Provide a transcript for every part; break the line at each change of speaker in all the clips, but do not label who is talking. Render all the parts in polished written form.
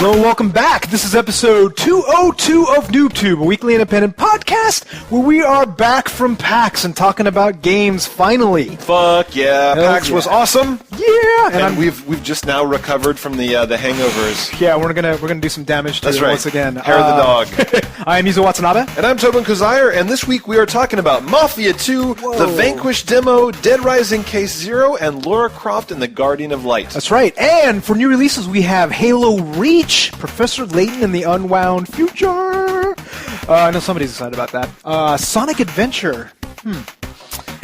Hello and welcome back. This is episode 202 of NooBTooB, a weekly independent podcast where we are back from PAX and talking about games finally.
Fuck yeah. PAX was awesome.
Yeah.
And we've just now recovered from the hangovers.
Yeah, we're gonna do some damage to it once again.
Hair of the dog.
I am Yuzo Watanabe.
And I'm Tobin Kozair, and this week we are talking about Mafia II, the Vanquish Demo, Dead Rising Case Zero, and Lara Croft and the Guardian of Light.
That's right. And for new releases, we have Halo Reach, Professor Layton and the Unwound Future. I know somebody's excited about that. Sonic Adventure.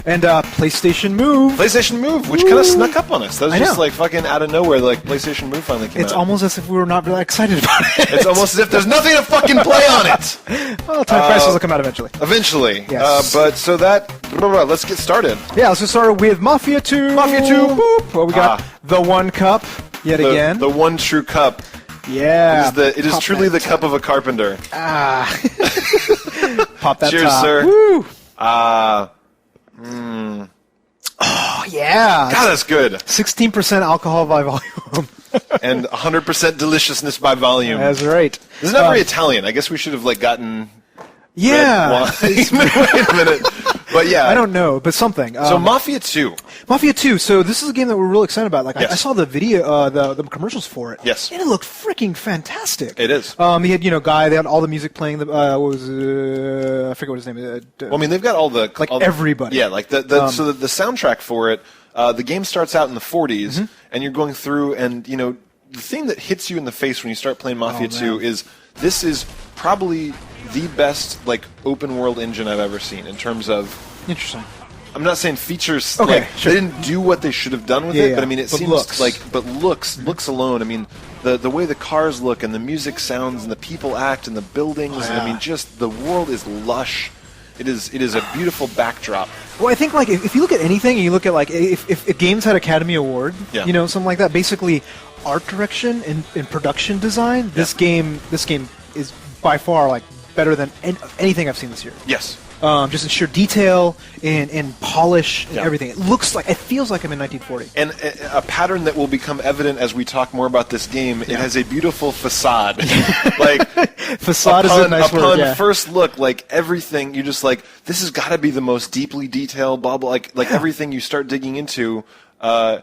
And PlayStation Move.
PlayStation Move, which kind of snuck up on us. That was just like fucking out of nowhere, like PlayStation Move finally came out.
It's almost as if we were not really excited about it.
It's almost as if there's nothing to fucking play on it.
Well, time prices will come out eventually.
Yes. But so that, let's get started.
Yeah, let's get started with Mafia II.
Mafia II.
Boop. Well, we got the one cup yet again.
The one true cup.
Yeah.
It is truly the cup of a carpenter.
Pop that
Cheers,
top.
sir.
Woo. Oh, yeah.
God, that's good.
16% alcohol by volume.
And 100% deliciousness by volume.
That's right.
This is not very Italian. I guess we should have gotten
yeah.
red wine. Wait a minute. But yeah.
I don't know, but something.
So Mafia II.
Mafia II. So this is a game that we're really excited about. Like I saw the video, the commercials for it.
Yes.
And it looked freaking fantastic.
It is.
He had Guy. They had all the music playing. What was I forget what his name is.
Well, I mean, they've got all the
everybody.
Yeah, like the soundtrack for it. The game starts out in the 40s, and you're going through, and the thing that hits you in the face when you start playing Mafia 2 is this is probably the best open world engine I've ever seen in terms of.
Interesting.
I'm not saying features.
Okay,
They didn't do what they should have done with it, but I mean, it seems
looks.
looks alone. I mean, the way the cars look and the music sounds and the people act and the buildings. And, I mean, just the world is lush. It is a beautiful backdrop.
Well, I think if you look at anything, and you look at if games had Academy Award, something like that. Basically, art direction and production design. This game is by far better than anything I've seen this year.
Yes.
Just in sheer detail, in polish, and everything. It feels like I'm in 1940.
And a pattern that will become evident as we talk more about this game. It has a beautiful facade.
Facade is a nice word.
Upon first look, everything you just this has got to be the most deeply detailed. Blah blah. Everything you start digging into.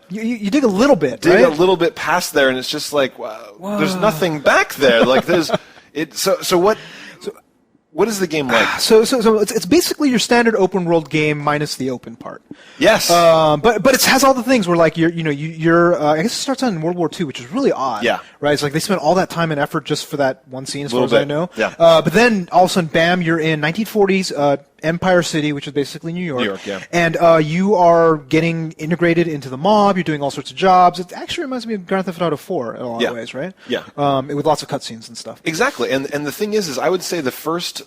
You dig a little bit.
Dig a little bit past there, and it's just wow, there's nothing back there. There's it. So what? What is the game like?
So it's basically your standard open world game minus the open part.
Yes.
But it has all the things where you're I guess it starts out in World War II, which is really odd.
Yeah.
Right. It's they spent all that time and effort just for that one scene, as far as I know.
Yeah.
But then all of a sudden, bam, you're in 1940s Empire City, which is basically New York.
New York, yeah.
And you are getting integrated into the mob. You're doing all sorts of jobs. It actually reminds me of Grand Theft Auto 4 in a lot of ways, right?
Yeah.
With lots of cutscenes and stuff.
Exactly. And the thing is I would say the first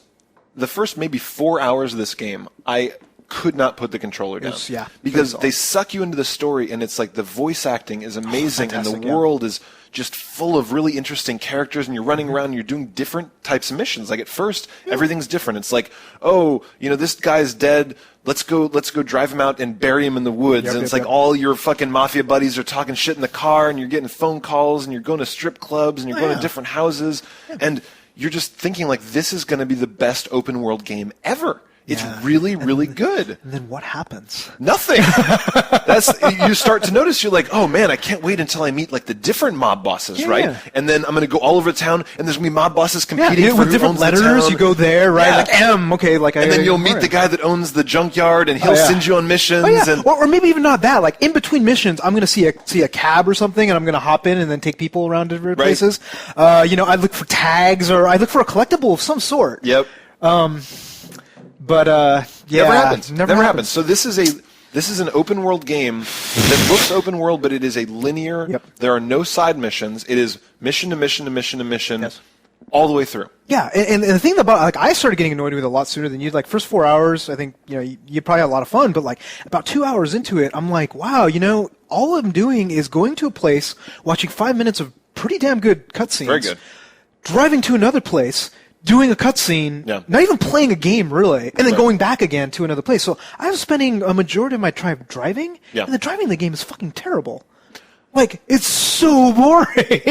maybe 4 hours of this game, I could not put the controller down. Because they suck you into the story, and it's the voice acting is amazing, and the world is just full of really interesting characters, and you're running around and you're doing different types of missions. At first, everything's different. It's this guy's dead. Let's go drive him out and bury him in the woods. And it's all your fucking mafia buddies are talking shit in the car, and you're getting phone calls, and you're going to strip clubs, and you're going to different houses, and you're just thinking this is going to be the best open world game ever. It's really, really good.
And then what happens?
Nothing. You start to notice, you're oh man, I can't wait until I meet the different mob bosses, right?
Yeah.
And then I'm going to go all over town, and there's going to be mob bosses competing for
with
who
different
owns
letters.
the town.
You go there, right? M, okay,
and then you'll meet the guy that owns the junkyard, and he'll send you on missions.
Or maybe even not that. In between missions, I'm going to see a cab or something, and I'm going to hop in and then take people around different places. I look for tags, or I look for a collectible of some sort.
Yep.
But
never happens. Never happens. So this is an open world game that looks open world, but it is a linear.
Yep.
There are no side missions. It is mission to mission to mission to mission, all the way through.
Yeah, and the thing about I started getting annoyed with it a lot sooner than you. First 4 hours, I think you probably had a lot of fun, but about 2 hours into it, I'm wow, all I'm doing is going to a place, watching 5 minutes of pretty damn good cutscenes.
Very good.
Driving to another place, doing a cutscene, not even playing a game really, and then going back again to another place. So I was spending a majority of my time driving, and the driving in the game is fucking terrible. Like, it's so boring.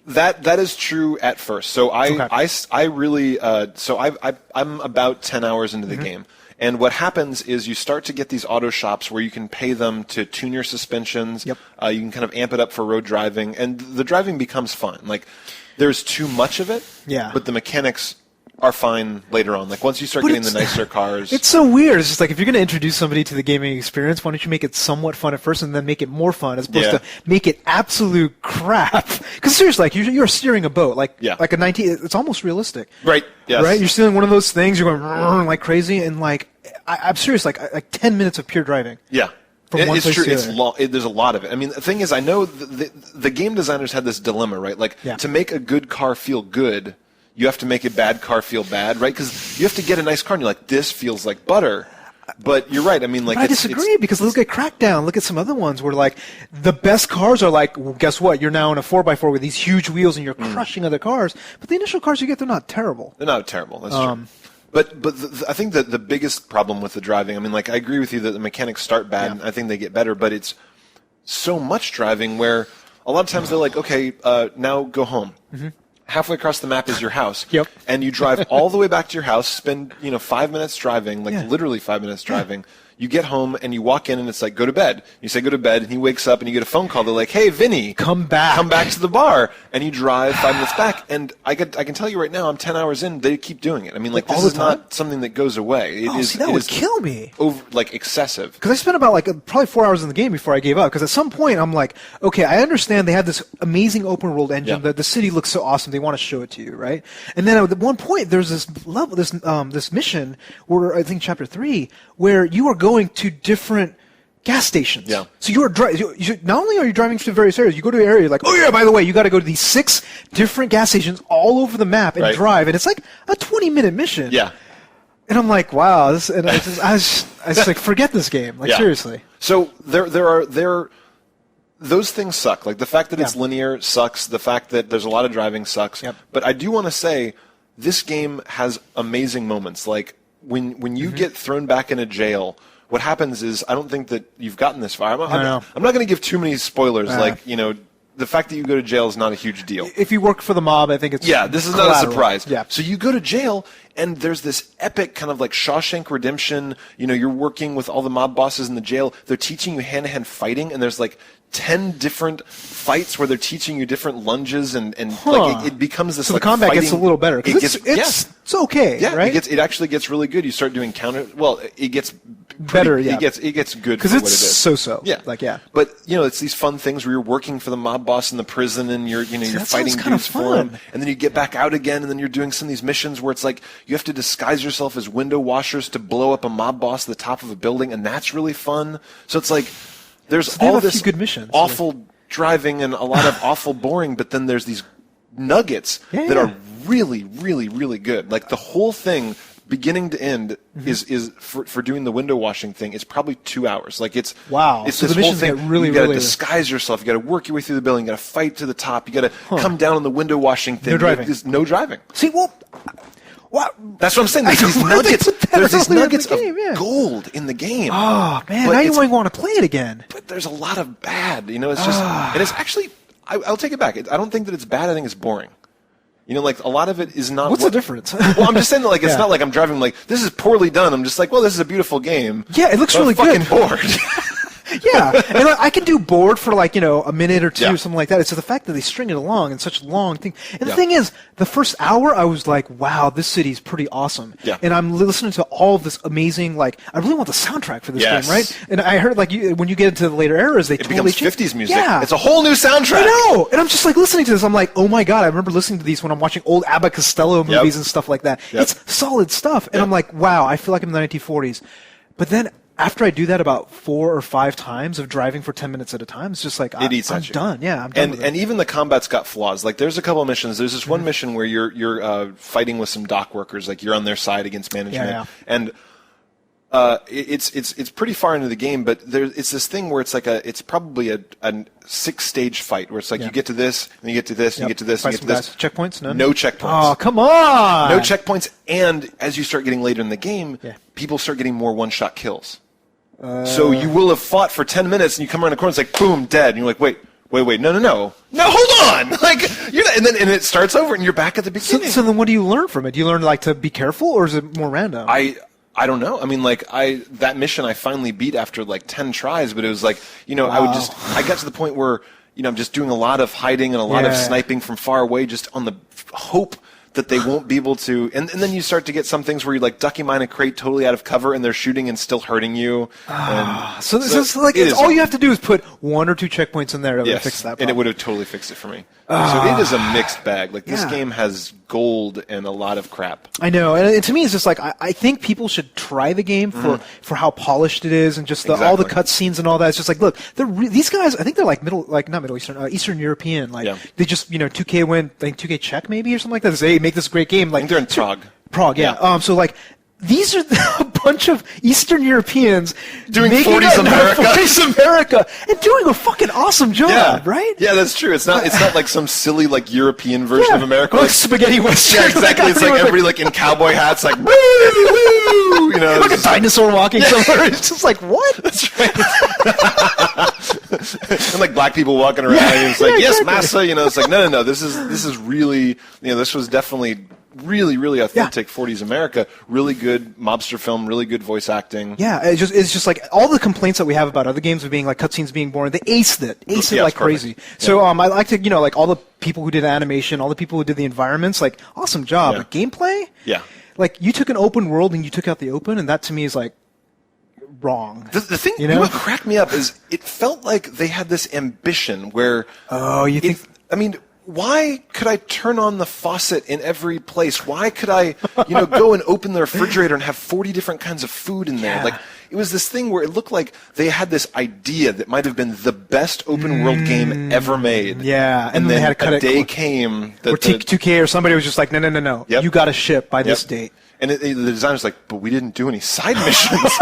That is true at first. So I really I'm about 10 hours into the game. And what happens is you start to get these auto shops where you can pay them to tune your suspensions.
Yep.
You can kind of amp it up for road driving, and the driving becomes fun. Like, there's too much of it, but the mechanics are fine later on. Like, once you start getting the nicer cars.
It's so weird. It's just like, if you're going to introduce somebody to the gaming experience, why don't you make it somewhat fun at first and then make it more fun as opposed to make it absolute crap? Because seriously, like, you're steering a boat. Like a 19, it's almost realistic.
Right. Yes.
Right? You're steering one of those things, you're going like crazy, and like, I'm serious, like 10 minutes of pure driving.
Yeah.
It's true.
There's a lot of it. I mean, the thing is, I know the game designers had this dilemma, right? Like, to make a good car feel good, you have to make a bad car feel bad, right? Because you have to get a nice car, and you're like, this feels like butter. But you're right. I mean, like,
I disagree, because look at Crackdown. Look at some other ones where, like, the best cars are like, well, guess what? You're now in a 4x4 with these huge wheels, and you're crushing other cars. But the initial cars you get, they're not terrible.
They're not terrible. That's true. But I think that the biggest problem with the driving, I mean, like, I agree with you that the mechanics start bad, and I think they get better, but it's so much driving where a lot of times they're like, okay, now go home. Halfway across the map is your house. And you drive all the way back to your house, spend 5 minutes driving, like literally 5 minutes driving. You get home and you walk in and it's like, go to bed. You say go to bed, and he wakes up and you get a phone call. They're like, hey, Vinny,
come back
to the bar. And you drive 5 minutes back. And I can tell you right now, I'm 10 hours in. They keep doing it. I mean, like, this is not something that goes away.
That would kill me.
Excessive.
Because I spent about probably 4 hours in the game before I gave up. Because at some point I'm like, okay, I understand they have this amazing open world engine. The city looks so awesome. They want to show it to you, right? And then at one point there's this level, this mission where I think chapter 3, where you are going to different gas stations. So you are not only are you driving to various areas, you go to an area like, oh yeah, by the way, you got to go to these 6 different gas stations all over the map and drive, and it's like a 20-minute mission. And I'm like, wow, I was like, forget this game. Like, seriously.
So those things suck. Like, the fact that it's linear sucks. The fact that there's a lot of driving sucks. But I do want to say, this game has amazing moments. Like, when you get thrown back into jail, what happens is, I don't think that you've gotten this far. I'm not going to give too many spoilers. The fact that you go to jail is not a huge deal.
If you work for the mob, I think it's
this is not a surprise.
Yeah.
So you go to jail, and there's this epic kind of like Shawshank Redemption. You're working with all the mob bosses in the jail. They're teaching you hand-to-hand fighting, and there's like 10 different fights where they're teaching you different lunges, and like it becomes this.
So
like
the combat
fighting.
gets a little better. It's okay.
Yeah,
right?
It actually gets really good. You start doing counter. Well, it gets
better. Yeah,
it gets good
because
it's
so.
Yeah, But it's these fun things where you're working for the mob boss in the prison, and you're fighting dudes for him, and then you get back out again, and then you're doing some of these missions where it's like you have to disguise yourself as window washers to blow up a mob boss at the top of a building, and that's really fun. So it's like there's all this
good missions,
awful driving and a lot of awful boring, but then there's these nuggets that are really, really, really good. Like, the whole thing, beginning to end, is for doing the window washing thing, is probably 2 hours. Like, it's
wow.
It's
so
this
the
whole thing.
You
got to disguise yourself. You got to work your way through the building. You got to fight to the top. You got to come down on the window washing thing.
No driving.
There's no driving.
See, well. What?
That's what I'm saying. There's these nuggets. There's these nuggets of gold in the game.
Oh man, now you might want to play it again.
But there's a lot of bad. It's just, and it's actually. I'll take it back. I don't think that it's bad. I think it's boring. Like, a lot of it is not.
What's the difference?
Well, I'm just saying that, like, it's not like I'm driving like, this is poorly done. I'm just like, well, this is a beautiful game.
Yeah, it looks really
good.
I'm
fucking bored.
Yeah, and I can do bored for like a minute or two or something like that. It's just the fact that they string it along in such a long thing. And the thing is, the first hour I was like, "Wow, this city's pretty awesome."
Yeah.
And I'm listening to all of this amazing, like, I really want the soundtrack for this game, right? And I heard like when you get into the later eras, it
becomes 50s music.
Yeah,
it's a whole new soundtrack.
I know, and I'm just like listening to this. I'm like, oh my god, I remember listening to these when I'm watching old Abbott Costello movies and stuff like that. It's solid stuff, and I'm like, wow, I feel like I'm in the 1940s. But then, after I do that about 4 or 5 times of driving for 10 minutes at a time, it's just like, I'm done. Yeah, I'm done.
And even the combat's got flaws. Like, there's a couple of missions. There's this one mission where you're fighting with some dock workers. Like, you're on their side against management. And it's pretty far into the game, but it's this thing where it's probably a 6-stage fight where it's like you get to this, and you get to this, and you get to this, and you get to this.
Checkpoints? None?
No checkpoints.
Oh, come on!
No checkpoints, and as you start getting later in the game, people start getting more one-shot kills. So you will have fought for 10 minutes, and you come around the corner, it's like, boom, dead. And you're like, wait, no, hold on! Like, and it starts over, and you're back at the beginning.
So then what do you learn from it? Do you learn, like, to be careful, or is it more random?
I don't know. I mean, like, that mission I finally beat after, like, 10 tries, but it was like, I got to the point where, I'm just doing a lot of hiding and a lot of sniping from far away, just on the hope that they won't be able to, and then you start to get some things where you like ducky mine a crate totally out of cover, and they're shooting and still hurting you.
So all you have to do is put 1 or 2 checkpoints in there to fix that problem.
And it would have totally fixed it for me. So it is a mixed bag. Like, this game has gold and a lot of crap.
I know, and to me, it's just like I think people should try the game for how polished it is, and just all the cutscenes and all that. It's just like, look, these guys, I think they're like not Middle Eastern, Eastern European. Like they just 2K went, like 2K Czech maybe or something like that. They make this great game. Like,
I think they're in Prague.
Prague, yeah. So like, these are a bunch of Eastern Europeans
doing 40s
America and doing a fucking awesome job, right?
Yeah, that's true. It's not like some silly like European version of America,
like spaghetti western.
Yeah, exactly. It's like everybody like in cowboy hats, like woo, woo,
like a dinosaur walking somewhere. It's just like, what?
That's right. And like black people walking around, and it's like, yes, massa. It's like, no. This is really, this was definitely really authentic 40s America. Really good mobster film, really good voice acting.
Yeah, it's just like all the complaints that we have about other games of being like cutscenes being boring. They aced it like crazy. So I like to like all the people who did animation, all the people who did the environments, like awesome job. But gameplay, like you took an open world and you took out the open, and that to me is like wrong.
The thing what cracked me up is it felt like they had this ambition where why could I turn on the faucet in every place? Why could I, go and open the refrigerator and have 40 different kinds of food in there? Like, it was this thing where it looked like they had this idea that might have been the best open world game ever made.
Yeah, and then they had to cut
a day came that
where 2K or somebody was just like, no, you got to ship by this date.
And the designer's like, but we didn't do any side missions.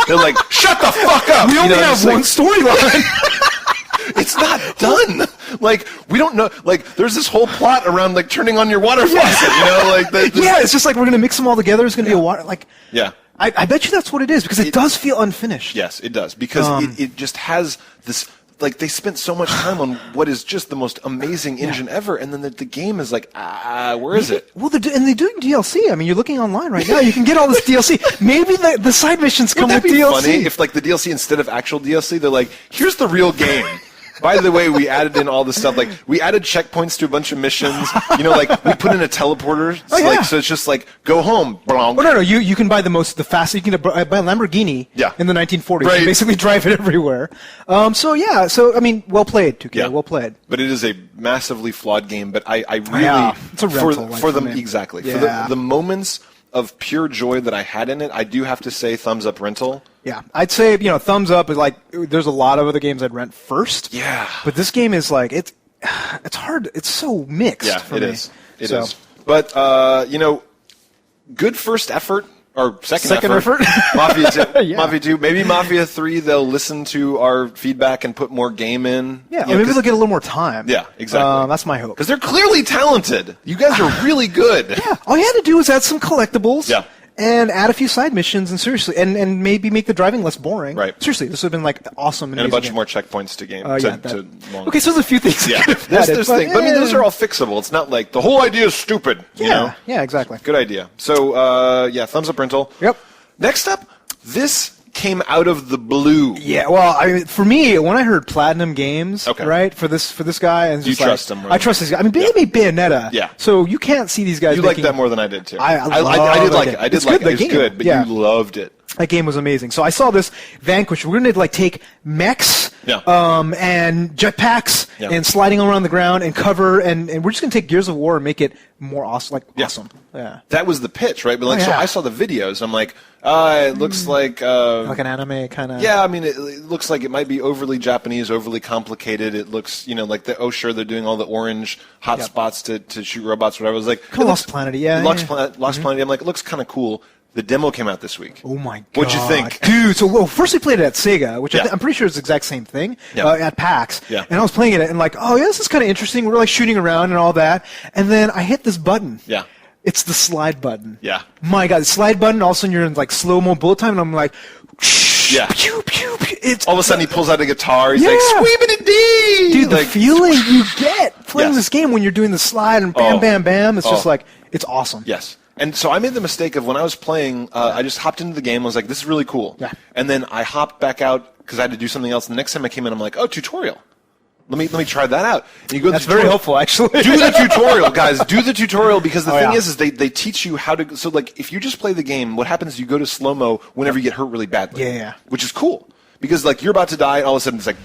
They're like, shut the fuck up!
We only have one storyline.
It's not done. Like, we don't know. Like, there's this whole plot around like turning on your water faucet.
It's just like we're gonna mix them all together. It's gonna be a water. Like, I bet you that's what it is, because it does feel unfinished.
Yes, it does, because it just has this. Like, they spent so much time on what is just the most amazing engine ever, and then the game is like, where is it?
Well, they're doing DLC. I mean, you're looking online right now. You can get all this DLC. Maybe the side missions come with DLC.
Would that be funny if, like, the DLC, instead of actual DLC, they're like, here's the real game. By the way, we added in all this stuff. Like, we added checkpoints to a bunch of missions. Like, we put in a teleporter. So it's just like, go home.
Oh, no. You can buy the fastest. You can buy a Lamborghini in the 1940s.
Right.
You basically drive it everywhere. So, I mean, well played, 2K. Yeah. Well played.
But it is a massively flawed game. But I really,
it's a rental,
for the moments of pure joy that I had in it, I do have to say thumbs up rental.
Yeah, I'd say, thumbs up is like, there's a lot of other games I'd rent first.
Yeah.
But this game is like, it's hard. It's so mixed for me.
It is. But, good first effort. Or second effort. Mafia 2. Mafia 2. Maybe Mafia 3, they'll listen to our feedback and put more game in.
Yeah, maybe they'll get a little more time.
Yeah, exactly.
That's my hope.
Because they're clearly talented. You guys are really good.
Yeah, all you had to do was add some collectibles.
Yeah.
And add a few side missions, and seriously, and maybe make the driving less boring.
Right.
Seriously, this would have been like awesome.
And a bunch more checkpoints to game.
Okay, so there's a few things.
Yeah, there's things. But I mean, those are all fixable. It's not like the whole idea is stupid.
Yeah, exactly.
Good idea. So, thumbs up rental.
Yep.
Next up, this came out of the blue.
Yeah, well, I mean, for me, when I heard Platinum Games, right, for this guy, and
you trust him, right?
I trust this guy. I mean, they made Bayonetta, so you can't see these guys.
You liked that more than I did too.
I
did like it. I did like it. It was good, but you loved it.
That game was amazing. So I saw this Vanquish. We're going to take mechs and jetpacks and sliding around the ground and cover, and we're just going to take Gears of War and make it more awesome. Awesome. Yeah.
That was the pitch, right? But so I saw the videos. I'm like, it looks like
an anime kind of.
Yeah, I mean, it looks like it might be overly Japanese, overly complicated. It looks, like they're doing all the orange hot spots to shoot robots, whatever. I was like,
Lost Planet,
Lost Planet. I'm like, it looks kind of cool. The demo came out this week.
Oh my god!
What'd you think,
dude? So first we played it at Sega, which I'm pretty sure is the exact same thing at PAX.
Yeah.
And I was playing it and like, this is kind of interesting. We're like shooting around and all that, and then I hit this button.
Yeah.
It's the slide button.
Yeah.
My god, the slide button. All of a sudden you're in like slow-mo bullet time, and I'm like,
Yeah.
Pew, pew, pew. It's
all of a sudden he pulls out a guitar. He's like, "Sweepity-dee!"
Dude,
like,
the feeling you get playing this game when you're doing the slide and bam, bam, bam. It's just like, it's awesome.
Yes. And so I made the mistake of when I was playing, I just hopped into the game. I was like, "This is really cool."
Yeah.
And then I hopped back out because I had to do something else. The next time I came in, I'm like, "Oh, tutorial. Let me try that out." And you go.
That's very helpful, actually.
Do the tutorial, guys. Do the tutorial because the thing is they teach you how to. So like, if you just play the game, what happens is you go to slow mo whenever you get hurt really badly.
Yeah.
Which is cool because like you're about to die, all of a sudden it's like.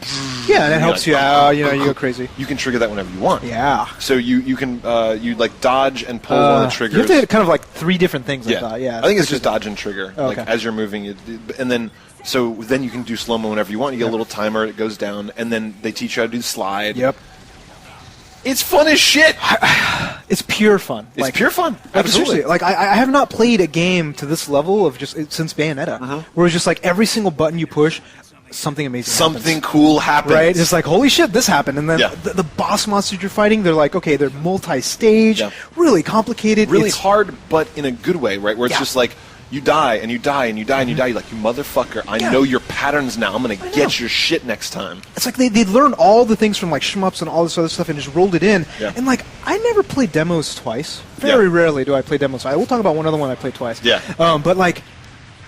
Yeah, and it helps you out. You know, you go crazy.
You can trigger that whenever you want.
Yeah.
So you can you like dodge and pull one of the triggers.
You have to kind of like 3 different things.
Yeah.
Yeah.
I think it's just dodge and trigger.
Oh,
like as you're moving, and then. So then you can do slow-mo whenever you want. You get a little timer, it goes down, and then they teach you how to do the slide.
Yep.
It's fun as shit.
It's pure fun.
It's pure fun.
Absolutely. Like I have not played a game to this level of just since Bayonetta, where it's just like every single button you push, something amazing
Something cool happens.
Right? It's like, holy shit, this happened. And then the boss monsters you're fighting, they're like, okay, they're multi-stage, really complicated.
Really hard, but in a good way, right? Where it's just like, you die, and you die, and you die, and you die. You're like, you motherfucker, I know your patterns now. I'm going to get your shit next time.
It's like they learned all the things from like shmups and all this other stuff and just rolled it in.
Yeah.
And like, I never played demos twice. Very rarely do I play demos. I will talk about one other one I played twice.
Yeah.
But like,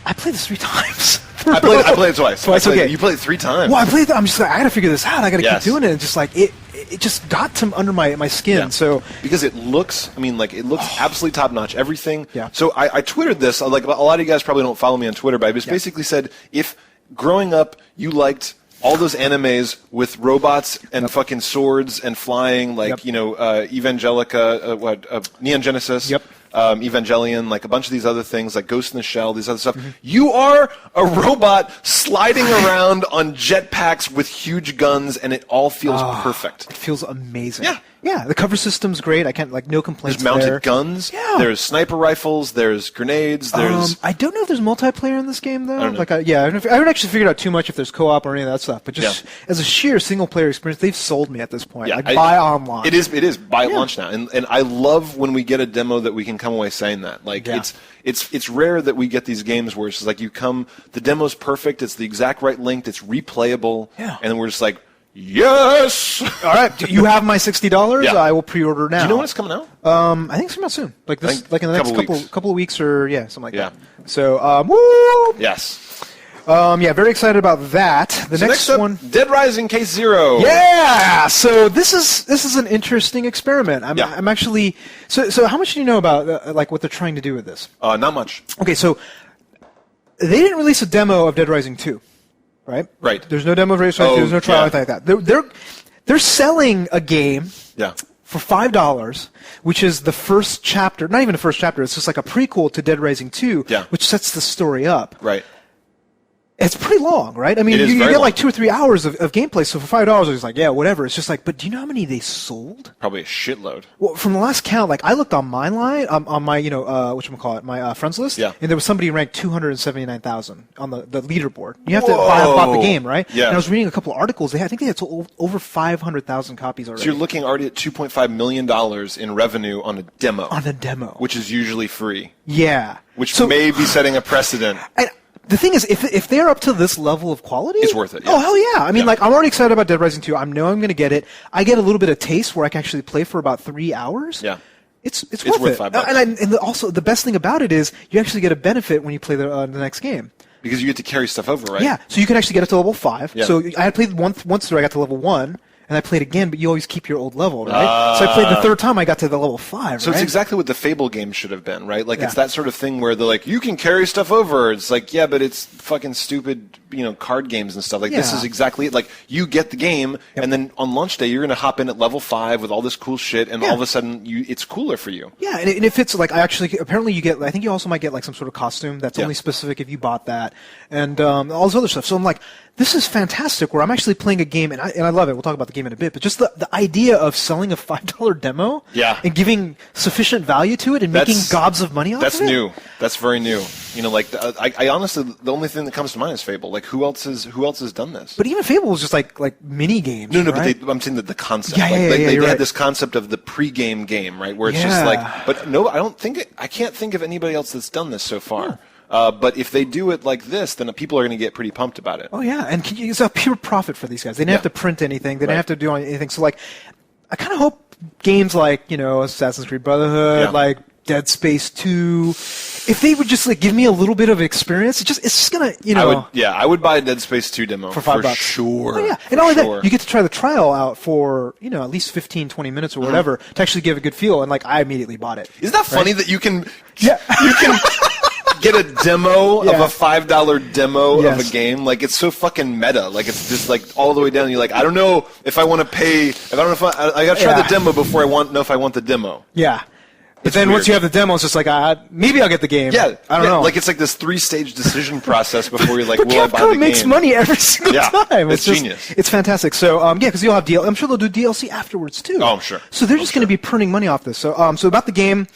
I played this 3 times.
I played it twice.
Okay.
You played it 3 times.
Well, I played. I'm just like, I got to figure this out. I got to keep doing it. And just like it just got to under my skin.
Yeah.
So
because it looks, I mean, like it looks absolutely top notch. Everything.
Yeah.
So I twittered this. Like a lot of you guys probably don't follow me on Twitter, but I just basically said if growing up you liked all those animes with robots and fucking swords and flying, like you know, Evangelica, Neon Genesis.
Yep.
Evangelion, like a bunch of these other things, like Ghost in the Shell, these other stuff. You are a robot sliding around on jetpacks with huge guns, and it all feels perfect.
It feels amazing.
Yeah.
Yeah, the cover system's great. I can't, like, no complaints
There's mounted
there.
guns.
Yeah.
There's sniper rifles. There's grenades. There's...
I don't know if there's multiplayer in this game, though.
I don't know.
Like, I haven't actually figured out too much if there's co-op or any of that stuff. But just as a sheer single-player experience, they've sold me at this point.
Yeah,
like, buy online.
It is buy at launch now, and I love when we get a demo that we can come away saying that. Like it's rare that we get these games where it's just like the demo's perfect. It's the exact right length. It's replayable.
Yeah.
And we're just like. Yes.
All right. Do you have my $60?
Yeah.
I will pre-order now.
Do you know when it's coming out?
I think it's coming out soon. Like this, like in the next couple of weeks or something like that. So, woo!
Yes.
Very excited about that. The next one,
Dead Rising Case Zero.
Yeah. So this is an interesting experiment. I'm actually. So how much do you know about like what they're trying to do with this?
Not much.
Okay, so they didn't release a demo of Dead Rising 2. Right. There's no demo of Dead Rising 2. There's no trial anything like that. They're selling a game for $5, which is the first chapter. Not even the first chapter. It's just like a prequel to Dead Rising 2, which sets the story up.
Right.
It's pretty long, right? I mean, you get like 2 or 3 hours of gameplay. So for $5, it's like, yeah, whatever. It's just like, but do you know how many they sold?
Probably a shitload.
Well, from the last count, like I looked on my line, on my, whatchamacallit, my friends list, and there was somebody ranked 279,000 on the leaderboard. You have to have bought the game, right?
Yeah.
And I was reading a couple of articles. I think they had sold over 500,000 copies already.
So you're looking already at $2.5 million in revenue on a demo.
On a demo.
Which is usually free.
Yeah.
Which may be setting a precedent.
The thing is, if they're up to this level of quality,
it's worth it. Yeah.
Oh hell yeah! I mean, like I'm already excited about Dead Rising 2. I know I'm going to get it. I get a little bit of taste where I can actually play for about 3 hours.
Yeah,
it's worth it.
$5.
And also the best thing about it is you actually get a benefit when you play the next game.
Because you get to carry stuff over, right?
Yeah, so you can actually get up to level 5.
Yeah.
So I had played once through. I got to level 1. And I played again, but you always keep your old level, right? So I played the third time, I got to the level 5,
So it's exactly what the Fable game should have been, right? Like, it's that sort of thing where they're like, you can carry stuff over. It's like, yeah, but it's fucking stupid, card games and stuff. Like, this is exactly it. Like, you get the game, and then on launch day, you're going to hop in at level 5 with all this cool shit, and all of a sudden, it's cooler for you.
Yeah, and if it's like, apparently you get, I think you also might get like some sort of costume that's only specific if you bought that, and all this other stuff. So I'm like, this is fantastic where I'm actually playing a game, and I love it. We'll talk about the game in a bit, but just the idea of selling a $5 demo and giving sufficient value to it and making gobs of money off of it.
That's new. That's very new. I honestly, the only thing that comes to mind is Fable. Like, who else has done this?
But even Fable was just like mini games.
No,
right?
but I'm saying that the concept.
They
had this concept of the pre-game game, right? Where it's just like, but no, I can't think of anybody else that's done this so far. But if they do it like this, then people are going to get pretty pumped about it.
Oh yeah, and it's a pure profit for these guys. They didn't have to print anything. They didn't have to do anything. So like, I kind of hope games like Assassin's Creed Brotherhood, like Dead Space 2, if they would just like give me a little bit of experience, it's just gonna
I would buy a Dead Space 2 demo for $5 sure.
Oh, yeah, and only that you get to try the trial out for at least 15-20 minutes or whatever to actually give a good feel, and like I immediately bought it.
Isn't that funny that you can get a demo of a $5 demo of a game? Like, it's so fucking meta. Like, it's just like all the way down. You're like, I don't know if I want to pay. If I don't know if I got to try the demo before I know if I want the demo.
Yeah. But then once you have the demo, it's just like, maybe I'll get the game.
Yeah,
I don't know.
Like, it's like this 3-stage decision process before you're like, will I buy the
Capcom
game?
makes money every single time.
It's genius.
It's fantastic. So, because you'll have DLC. I'm sure they'll do DLC afterwards, too.
Oh, I'm sure.
So they're just going to be printing money off this. So, about the game,